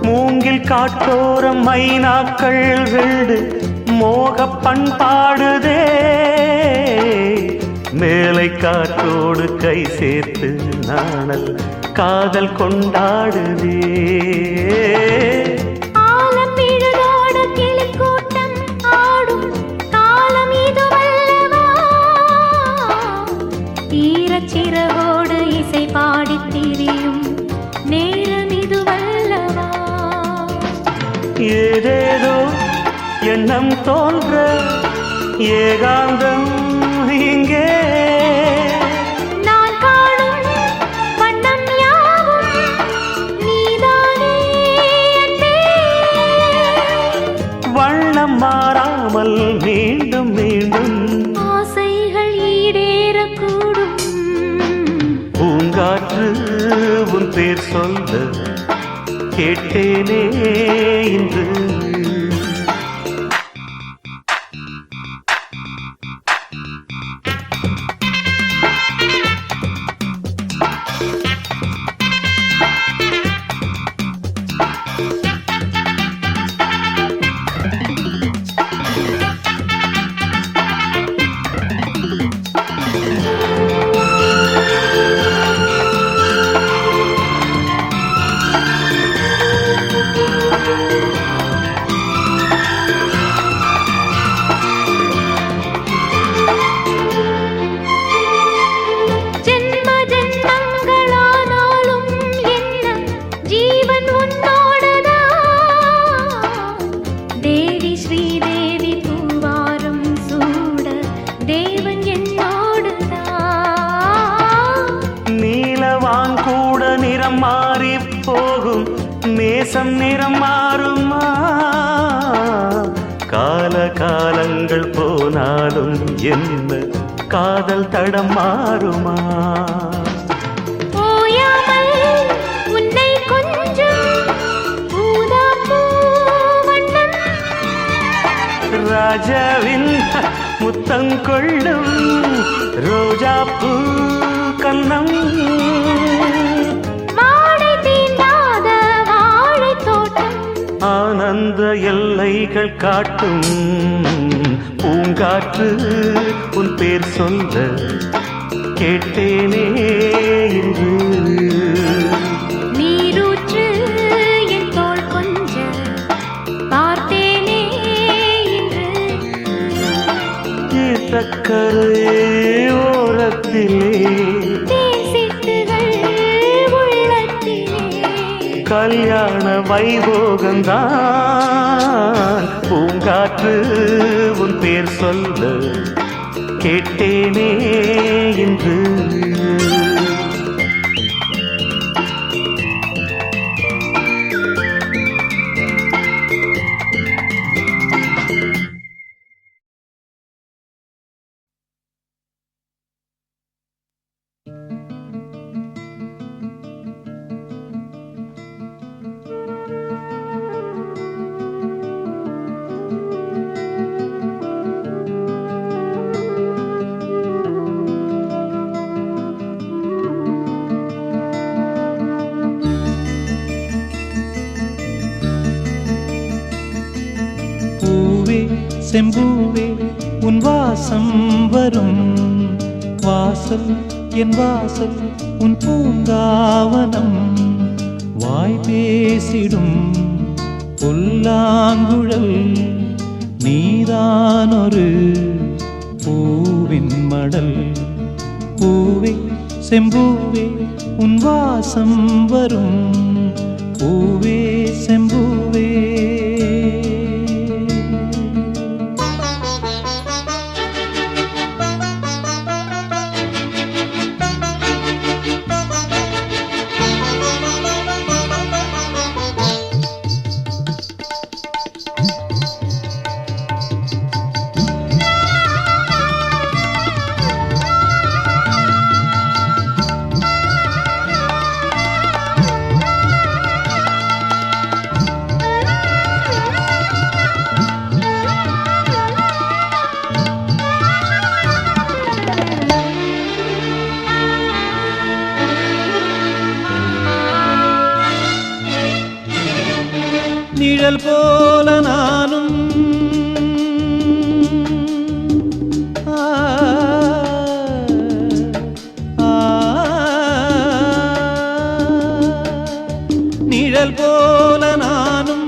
மூங்கில் காட்டோரம் மைனாக்கள் ரெண்டு மோக பண்பாடுதே, மேலை காற்றோடு கை சேர்த்து நாணல் காதல் கொண்டாடுதே. ஆலம் விழுதோடு கிளிக்கூட்டம் ஆடும் காலம் இதுவல்லவா, ஈரச்சிறகோடு இசை பாடித் திரியும் எண்ணம் தோன்ற ஏகாந்தம் இங்கே நான் காணும் வண்ணம் யாவும் நீதானே அன்பே. வண்ணம் மாறாமல் மீண்டும் மீண்டும் ஆசைகள் ஈடேறக்கூடும். பூங்காற்று உன் பேர் சொல்ல கேட்டேனே இன்று. ஜென்ம ஜென்மங்களானாலும் என்ன ஜீவன் உன்னோடுதான். தேவி ஸ்ரீதேவி பூவாரம் சூட தேவன் என்னோடுதான். நீலவான் கூட நிறம் மாறி போகும் நேசம் நிறம் மாறுமா? கால காலங்கள் போனாலும் என்ன காதல் தடம் மாறுமா? ஓயாமல் உன்னை கொஞ்சம் ஊதாப்பூ வண்ணம். ராஜாவின் முத்தங்கொள்ளும் ரோஜாப்பூ கன்னம். வாடை தீண்டாத வாழைத் தோட்டம். ஆனந்த எல்லைகள் காட்டும் பூங்காற்று உன் பேர் சொல்ல கேட்டேனே இன்று. நீரூற்று என் தோள் கொஞ்ச பார்த்தேனே இன்று. தக்கரை ஓரத்திலே தேன் சிட்டுகள் உள்ளத்திலே. கல்யாண வைபோகந்தான் பூங்காற்று உன் பேர் சொல்ல கேட்டேனே இன்று. செம்பூவே உன் வாசம் வரும் வாசல் என் வாசல் உன் பூங்காவனம். வாய் பேசிடும் புல்லாங்குழல் நீதானொரு பூவின் மடல். பூவே செம்பூவே உன் வாசம் வரும் பூவே செம்பூவே. நிழல் போல நானும் நிழல் போல நானும்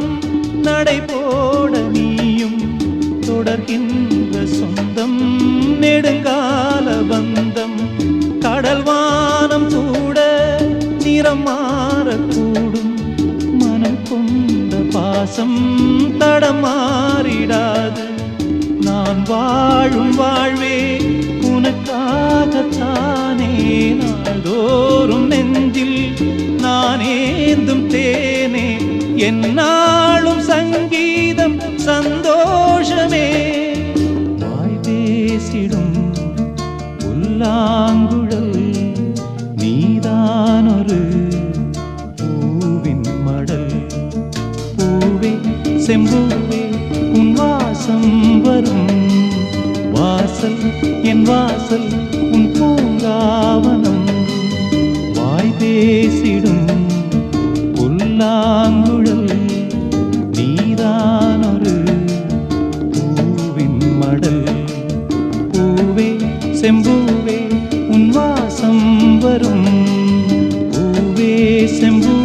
நடை போட நீயும் தொடர்கின்ற சொந்தம் நெடுங்கால பந்தம். கடல் வானம் கூட நிறம் மாறக்கூடும் மனம் கொண்ட பாசம் தடமாறிடாது. நான் வாழும் வாழ்வே உனக்காகத்தானே, நாள்தோறும் நெஞ்சில் நான் ஏந்தும் தேனே, என்னாலும் சங்கீதம் சந்தோஷமே. வாய் பேசிடும் புல்லாங்குழல் நீதானொரு பூவின் மடல். பூவே செம்பூவே உன் வாசம் வரும் வாசல், என் வாசல் உன் பூங்காவனம். வாய் பேசிடும் புல்லாங்குழல் நீதானொரு பூவின் மடல். பூவே செம்பூவே உன் வாசம் வரும் பூவே செம்பூவே.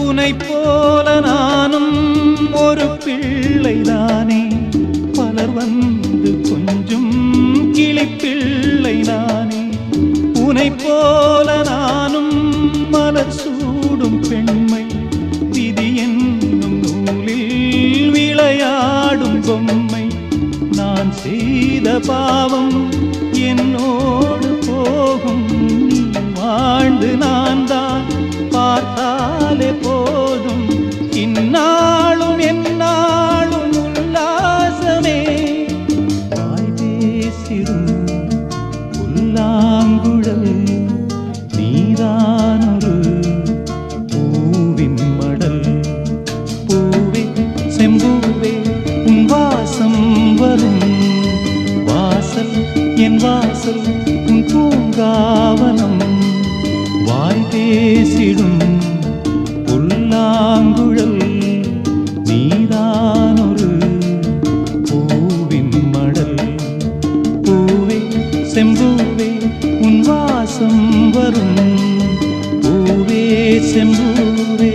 உனைப் போல நானும் ஒரு பிள்ளைதானே, பலர் வந்து கொஞ்சம் கிளிப்பிள்ளை நானே. உனைப் போல நானும் மலர் சூடும் பெண்மை, விதி என்னும் நூலில் விளையாடும் பொம்மை. நான் செய்த பாவம் என்னோடு போகும், நீ வாழ்ந்து நான் தான் பார்த்தாலே போதும். இந்நாளும் எந்நாளும் உல்லாசமே. வாய் பேசிடும் புல்லாங்குழல் நீதானொரு பூவின் மடல். பூவே செம்பூவே உன் வாசம் வரும் வாசல், என் வாசல் உன் பூங்காவனம். வாய் பேசிடும் புல்லாங்குழல் நீதானொரு பூவின் மடல். பூவே செம்பூவே உன் வாசம் வரும் பூவே செம்பூவே.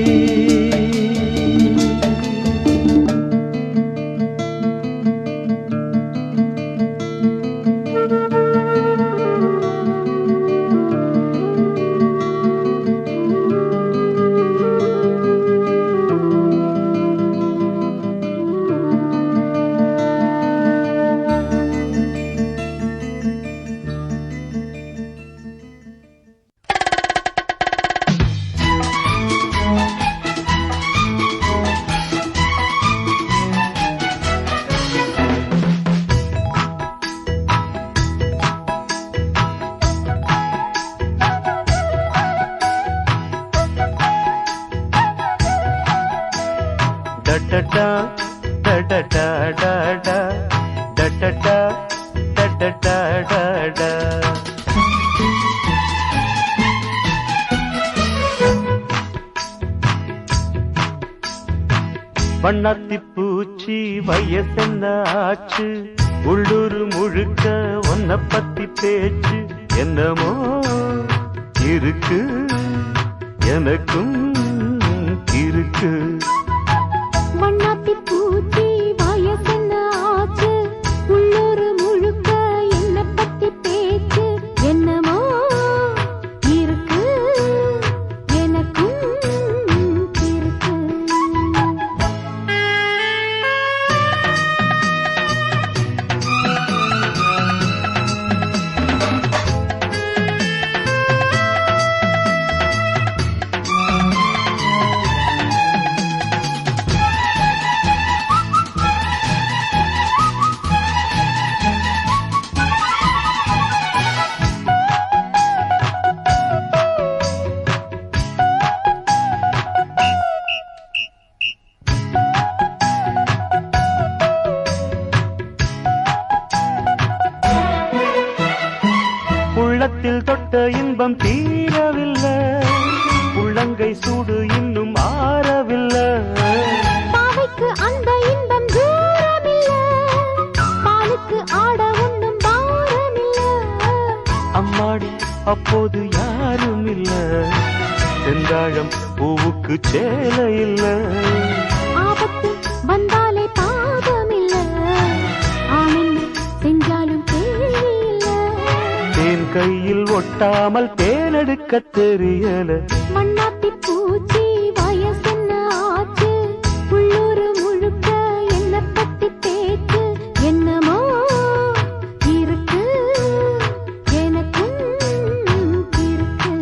வண்ணாத்தி பூச்சி வயசென்ன ஆச்சு, உள்ளூர் முழுக்க ஒன்ன பத்தி பேச்சு. என்னமோ இருக்கு எனக்கும் இருக்கு. வண்ணாத்தி பூச்சி வயசென்ன ஆச்சு, உள்ளூர் முழுக்க என்ன பத்தி பேச்சு. என்னமோ இருக்கு எனக்கும் இருக்கு. பட்ட இன்பம் தீரவில்லை, உள்ளங்கை சூடு இன்னும் ஆறவில்லை. பாவைக்கு அந்த இன்பம் தூரமில்ல, பாலுக்கு ஆட ஒண்ணும் பாரமில்ல. அம்மாடி அப்போது யாரும் இல்ல, செந்தாழம் பூவுக்கு சேலை இல்ல. ஆபத்து வந்தாலே பாவமில்ல, ஆனந்த செஞ்சாலும் தேவையில்ல. தேன் கையில் ஒட்டாமல் தேனெடுக்க தெரியல. மண்ணாத்தி பூச்சி வயசென்ன ஆச்சு, உள்ளூர் முழுக்க என்ன பத்தி பேச்சு. என்னமோ இருக்கு எனக்கும் இருக்கு.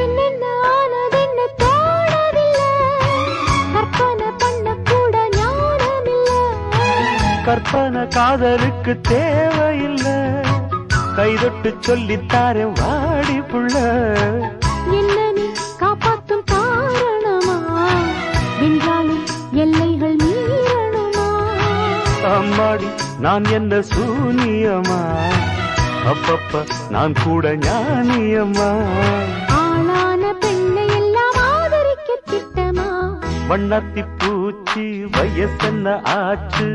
என்னென்ன ஆனதென்ன தோணவில்லை, கற்பனை பண்ண கூட ஞானமில்லை. கற்பனை காதலுக்கு தேவையில்லை, கைதொட்டு சொல்லித்தாரே வாடி புள்ள. என்ன நீ காப்பாத்தும் காரணமா, வென்றாலும் எல்லைகள் மீறணுமா? அம்மாடி நான் என்ன சூனியமா, அப்பப்ப நான் கூட ஞானியம்மா. ஆளான பெண்ணை எல்லாம் ஆதரிக்க திட்டமா? வண்ணாத்தி பூச்சி வயசென்ன ஆச்சு,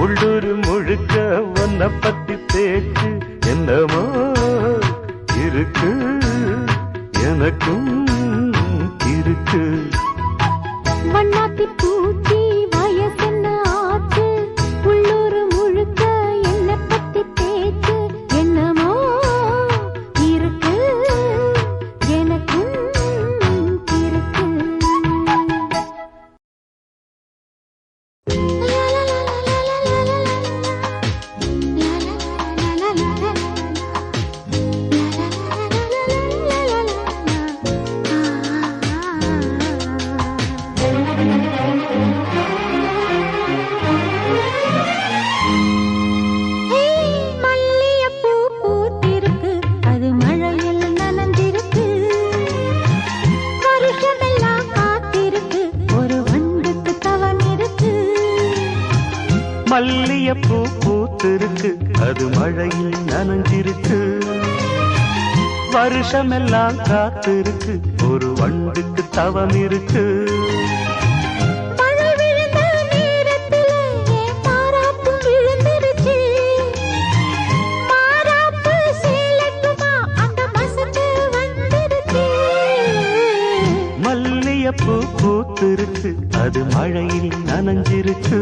உள்ளூர் முழுக்க ஒன்ன பத்தி பேச்சு. என்னமோ இருக்கு எனக்கும் இருக்கு. வண்ணாத்தி பூச்சி வயசென்ன ஆச்சு, உள்ளூர் முழுக்க என்ன பத்தி பேச்சு. என்னமோ இருக்கு எனக்கும் இருக்கு. மல்லிகைப்பூ பூத்திருக்கு, அது மழையில் நனைஞ்சிருக்கு. வருஷமெல்லாம் காத்திருக்கு, ஒரு வண்டுக்கு தவம் இருக்கு. மல்லிகைப்பூ பூத்திருக்கு, அது மழையில் நனைஞ்சிருக்கு. வருஷமெல்லாம் காத்திருக்கு, ஒரு வண்டுக்கு தவம் இருக்கு. மழை விழுந்த நேரத்துல என் மாறாப்பு விழுந்துருச்சு. மாறாப்பு சேலட்டுமா, அந்த மசக்கு வந்துருச்சு. மல்லிகைப்பூ பூத்திருக்கு, அது மழையில் நனைஞ்சிருக்கு.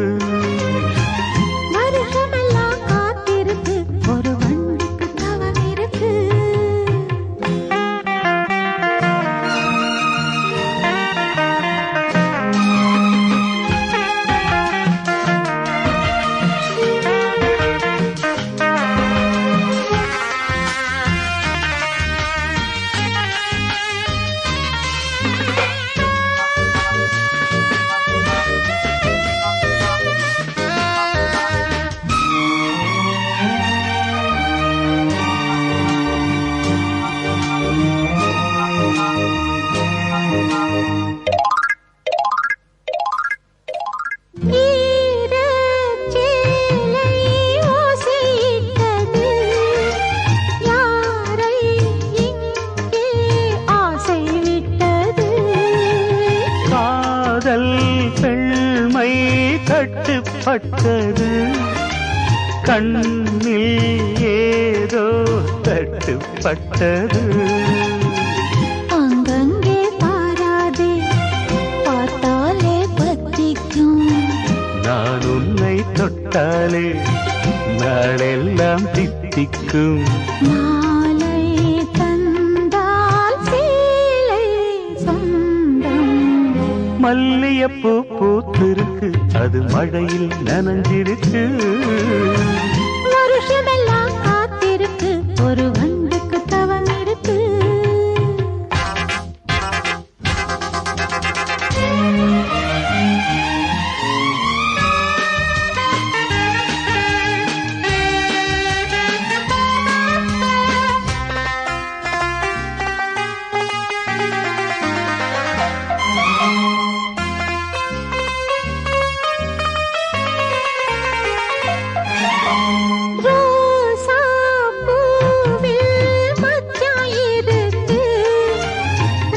வருஷமெல்லாம் காத்திருக்கு, ஒரு வண்டுக்கு தவம் இருக்கு. பட்டது கண்ணில் ஏதோ தட்டுப்பட்டது. அங்கங்கே பாராதே பார்த்தாலே பத்திக்கும். நான் உன்னை தொட்டாலே நாளெல்லாம் தித்திக்கும். மாலை தந்தால் சேலை சொந்தம். மல்லிகைப்பூ பூத்திருக்கு, அது மழையில் நனைஞ்சிருக்கு. ஒரு வண்டுக்கு தவம் இருக்கு. ரோசா பூவில் மச்சான் இருக்கு.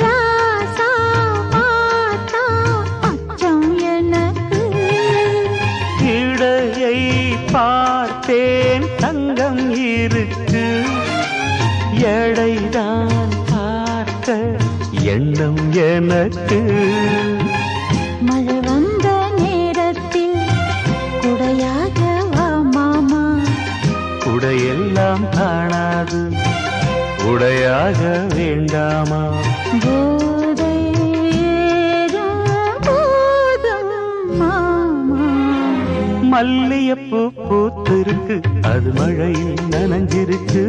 ராசா பார்த்தா அச்சம் எனக்கு. இடையை பார்த்தேன் தங்கம் இருக்கு. எடைதான் பார்க்க எண்ணம் எனக்கு. மழை வந்த நேரத்தில் குடையாக வா மாமா. உடையெல்லாம் காணாது உடையாக வேண்டாமா? போதை ஏறும் போதும் மாமா. மல்லியப்பூ பூத்திருக்கு, அது மழையில் நனைஞ்சிருக்கு.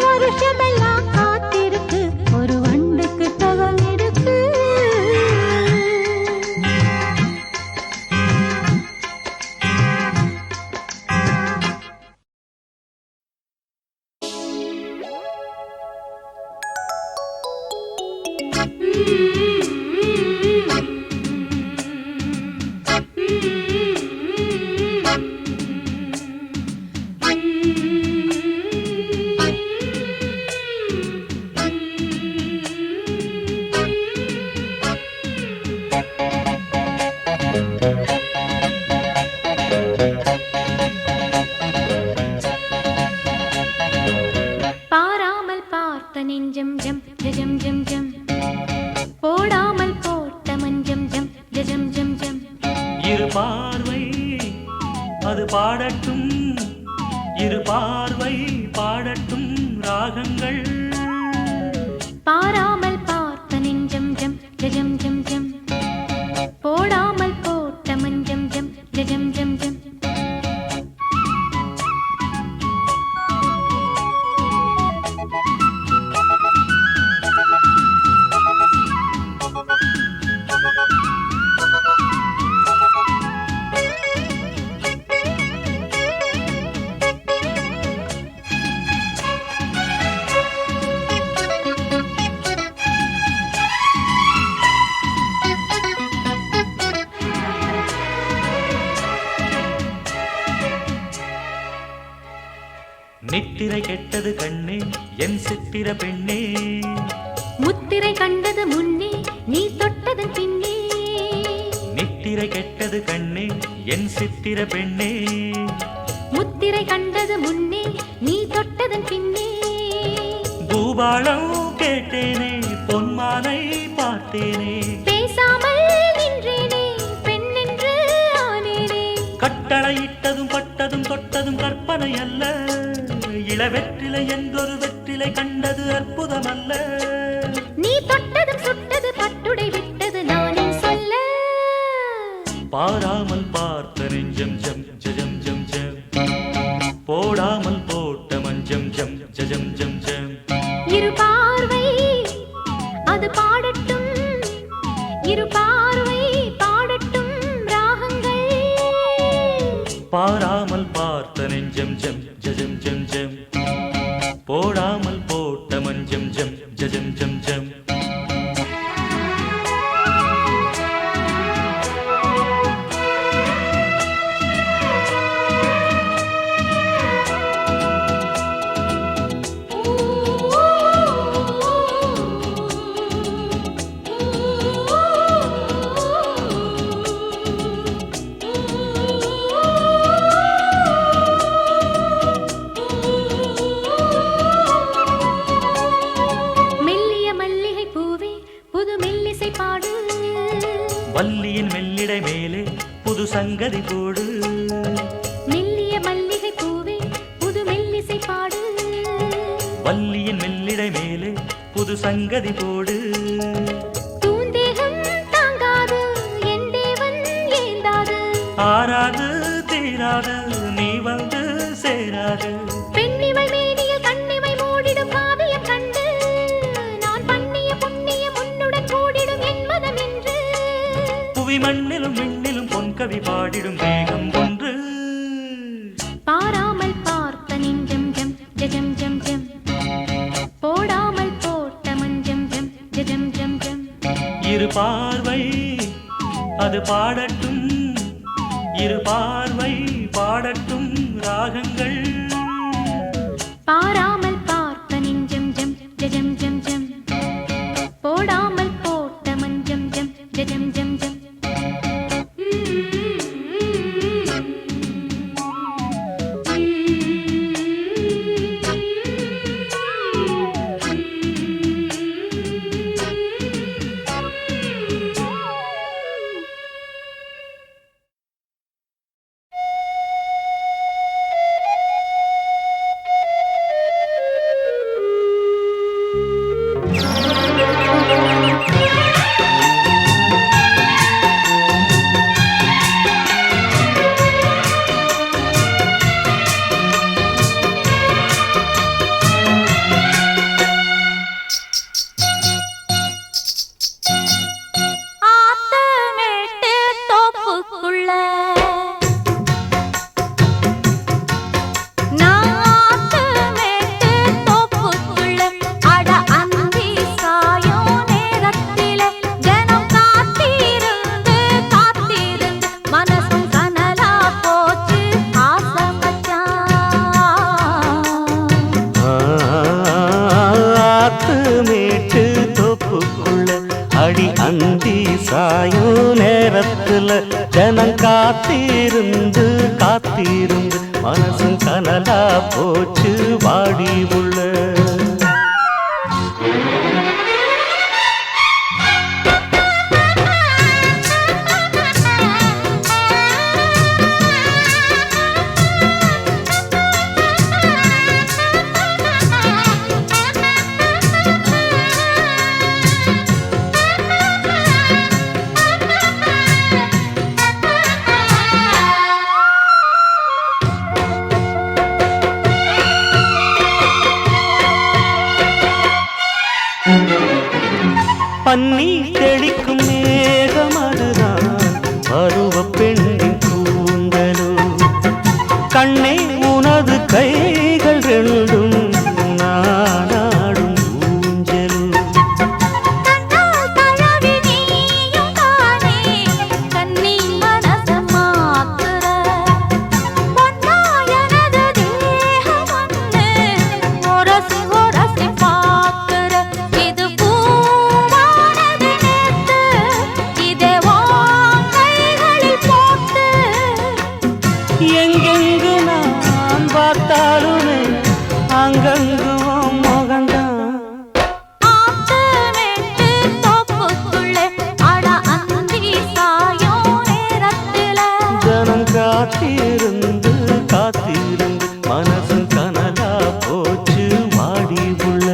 வருஷமெல்லாம் காத்திருக்கு, ஒரு வண்டுக்கு தவம் இருக்கு. பாராமல் பார்த்த நெஞ்சம் ஜம் ஜம் ஜம் ஜம். போடாமல் போட்ட மஞ்சம் ஜம் ஜம் ஜம் ஜம். இரு பார்வை அது பாடட்டும், இரு பார்வை பாடட்டும் ராகங்கள். பாராமல் பார்த்த நெஞ்சம் ஜம் ஜம் ஜம் ஜம். போடாமல் போட்ட மஞ்சம் ஜம் ஜம் ஜம் ஜம். நித்திரை கெட்டது கண்ணே என் சித்திர பெண்ணே. முத்திரை கண்டது முன்னே, நீ தொட்டது பின்னே. நித்திரை கெட்டது கண்ணே என் சித்திர பெண்ணே. முத்திரை கண்டது முன்னே, நீ தொட்டதன் பின்னே. பூபாளம் கேட்டேனே, பொன்மானை பார்த்தேனே. பேசாமல் நின்றேனே, பெண்ணென்று ஆனேனே. கட்டளையிட்டதும் பட்டதும் தொட்டதும் கற்பனை அல்ல. இளவெற்றிலை என்றொரு வெற்றிலை கண்டது அற்புதமல்ல. நீ தொட்டதும் சுட்டது பட்டுடை விட்டது நானே சொல்ல. பாராமல் பார்த்த நெஞ்சம் ஜம் ஜம் ஜம் ஜம். போடாமல் போட்ட மஞ்சம் ஜம் ஜம் ஜம் ஜம். இரு பார்வை அது பாடட்டும், இரு பார்வை பாடட்டும் ராகங்கள். பாராமல் பார்த்த நெஞ்சம் ஜம் ஜம் ஜம் ஜம். போடாமல் போட்ட மஞ்சம் ஜம் ஜம் ஜம் ஜம். வள்ளியின் மெல்லிடை மேலே புது சங்கதி போடு. மெல்லிய மல்லிகை பூவே புது மெல்லிசை பாடு. வள்ளியின் மெல்லிடை மேலே புது சங்கதி போடு. தூந்தேகம் தாங்காது என் தேவன் ஏந்தாது. ஆறாது தீராது நீ வந்து சேராது. பெண்ணிமை மண்ணிலும் விண்ணிலும் பொன்கவி பாடிடும் வேகம் ஒன்று. பாராமல் பார்த்த நெஞ்சம் ஜம் ஜம் ஜம் ஜம், போடாமல் போட்ட மஞ்சம் ஜம் ஜம் ஜம் ஜம். இரு பார்வை அது பாடட்டும், இரு பார்வை பாடட்டும் ராகங்கள். பாராமல் பார்த்த நெஞ்சம் ஜம் ஜம் ஜம் ஜம், போடாமல் போட்ட மஞ்சம் ஜம் ஜம் ஜம் ஜம். ஜனம் காத்திருந்து காத்திருந்து மனசும் கனலா போச்சு வாடி உள்ள. பன்னி தெளிக்கும் மேகம் அதுதான் பருவ பெண்ணின் கூந்தலோ. கண்ணே உனது கைகள் ரெண்டும் நானாடும் ஊஞ்சலோ. எங்கெங்கு நான் பார்த்தாலுமே அங்கங்கு மகன்தான். ஜனம் காத்திருந்து காத்திருந்து மனசு கனலா போச்சு வாடி உள்ள.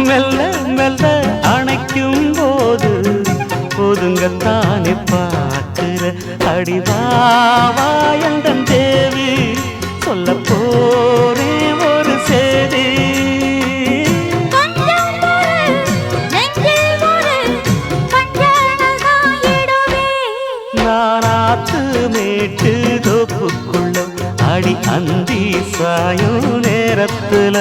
மெல்ல மெல்ல அணைக்கும் போது ஒதுங்கத்தானே பார்க்கிற. அடிவாவாயந்தன் தேவி சொல்ல போரே ஒரு சேதி. நானாத்து மேட்டு தோப்புக்குள்ள அடி அந்தி சாயும் நேரத்துல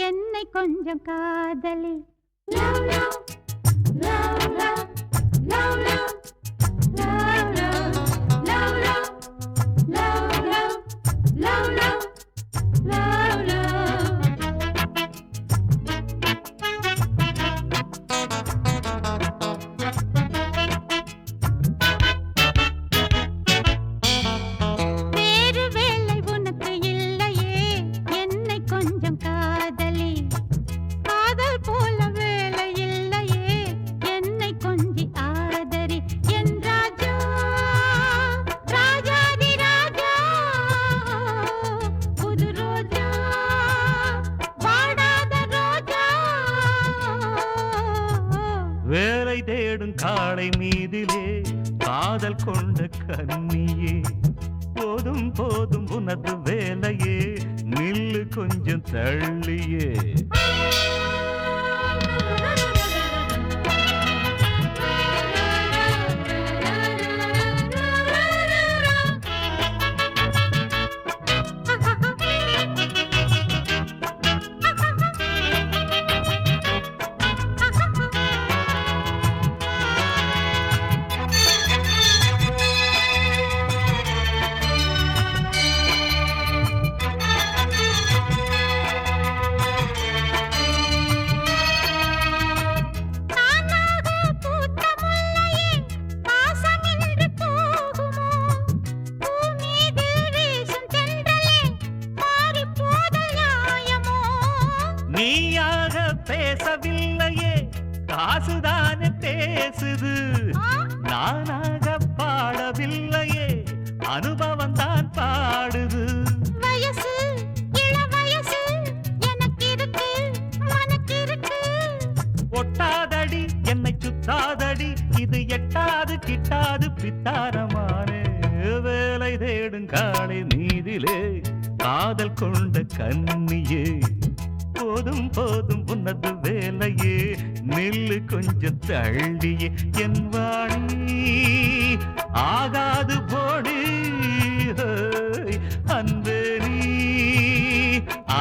என்னை கொஞ்சம் காதலி. Love, love, love, love, love, love, love, love, love, love, love, love, love, love. வேறு வேலை உனக்கு இல்லையே, என்னை கொஞ்சம் காதலி. காதல் போல வேலை இல்லையே, என்னை கொஞ்சி ஆதரி. என் ராஜா, ராஜாதி ராஜா, புது ரோஜா, வாடாத ரோஜா. வேலை தேடும் காளை மீதிலே காதல் கொண்ட கன்னியே, போதும் போதும் உனது வேலையே, நில்லு கொஞ்சம் தள்ளியே. தானாக பூத்த முல்லையே, பாசமின்றி போகுமோ? பூ மீது வீசும் தென்றலே, மாறிப் போதல் நியாயமோ? நீயாக பேசவில்லையே, காசுதானே பேசுது. நானாக பாடவில்லையே, அனுபவம் தான் பாடுது. வயசு, இள வயசு, எனக்கு இருக்கு, உனக்கு இருக்கு. ஒட்டாதடி என்னை சுத்தாதடி, இது எட்டாது கிட்டாது பித்தாரமானே. வேலை தேடும் காளை மீதிலே காதல் கொண்ட கன்னியே, போதும் போதும் உனது வேலையே, நில்லு கொஞ்சம் தள்ளியே. என் வாணி ஆகாது போடி, ஹோய், அன்பே நீ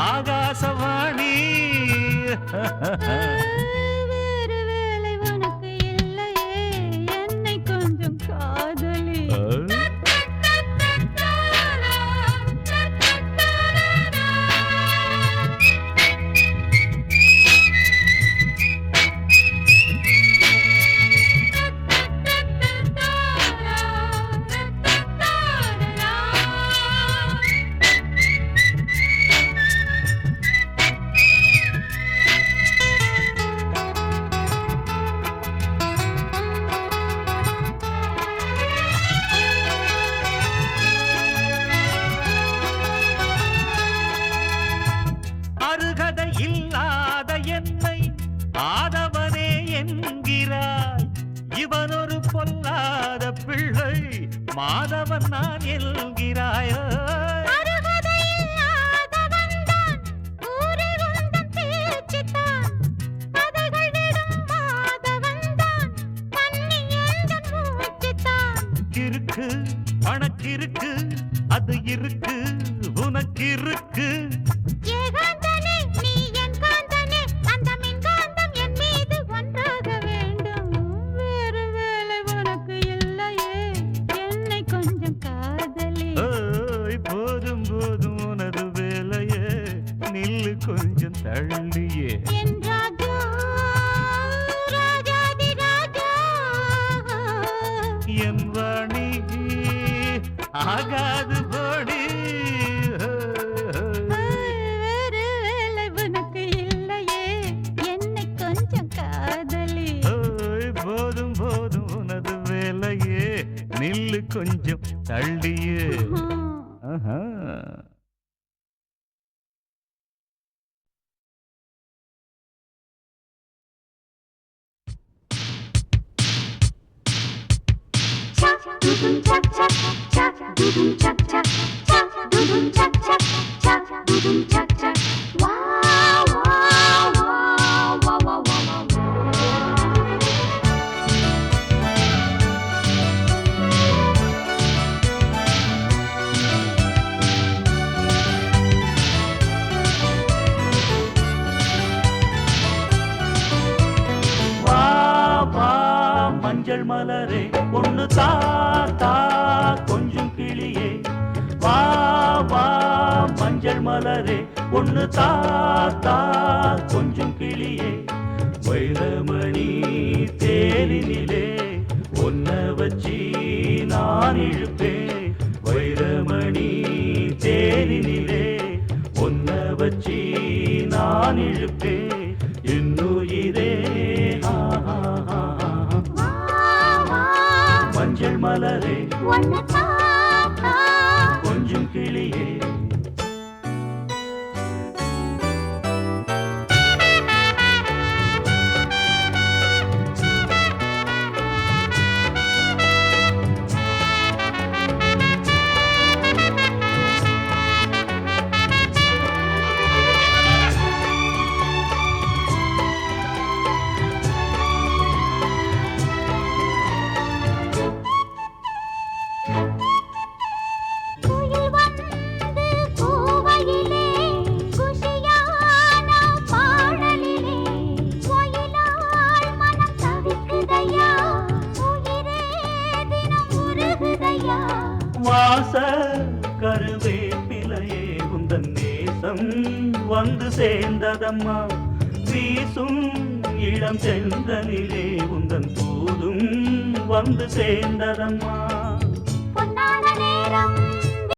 ஆகாசவாணி. வேறு வேலை உனக்கு இல்லையே, என்னை கொஞ்சம் காதலி. அருகதை இல்லாத என்னை ஆதவனே என்கிறாய். இவன் ஒரு பொல்லாத பிள்ளை, மாதவன் நான் என்கிறாயோ. அருகதை இல்லாதவன்தான், ஊரில் உந்தன் பேச்சுத்தான். கதைகள் விடும் மாதவன்தான், கண்ணி எந்தன் மூச்சுத்தான். இருக்கு பணக்கிருக்கு, அது இருக்கு உனக்கு இருக்கு. ஏகாந்தனே, நீ என் காந்தனே, அந்த மின்காந்தம் என் மீது ஒன்றாக வேண்டும். வேறு வேலை உனக்கு இல்லையே, என்னை கொஞ்சம் காதலி. ஓய், போதும் போதும் உனது வேலையே, நில்லு கொஞ்சம் தள்ளியே. என் ராஜா, ராஜாதி ராஜா, என் வாணி ஆகாது போடி. வேறு வேலை உனக்கு இல்லையே, என்னை கொஞ்சம் காதலி. ஓய், போதும் போதும் உனது வேலையே, நில்லு கொஞ்சம் தள்ளியே. ஆஹா. மஞ்சள் மலரே ஒண்ணு தா கொஞ்சம் கிளியே வா வா மஞ்சள் மலரே ஒண்ணு தா கொஞ்சம் கிளியே வைரமணி தேரினிலே ஒன்ன வச்சி நான் இழுப்பேன் வைரமணி தேரினிலே ஒன்ன வச்சி நான் இழுப்பேன் என்னுயிரே மஞ்சள் மலரே கொஞ்சம் கிளியே குயில் வந்து பூவையிலே குஷியான பாடலிலே ஒயிலால் மனம் தவிக்குதையா உயிரே தினம் உருகுதையா வாச கருவேப்பிலையே உந்தன் நேசம் வந்து சேர்ந்ததம்மா வீசும் இளம் செந்தனிலே உந்தன் தூதும் வந்து சேர்ந்ததம்மா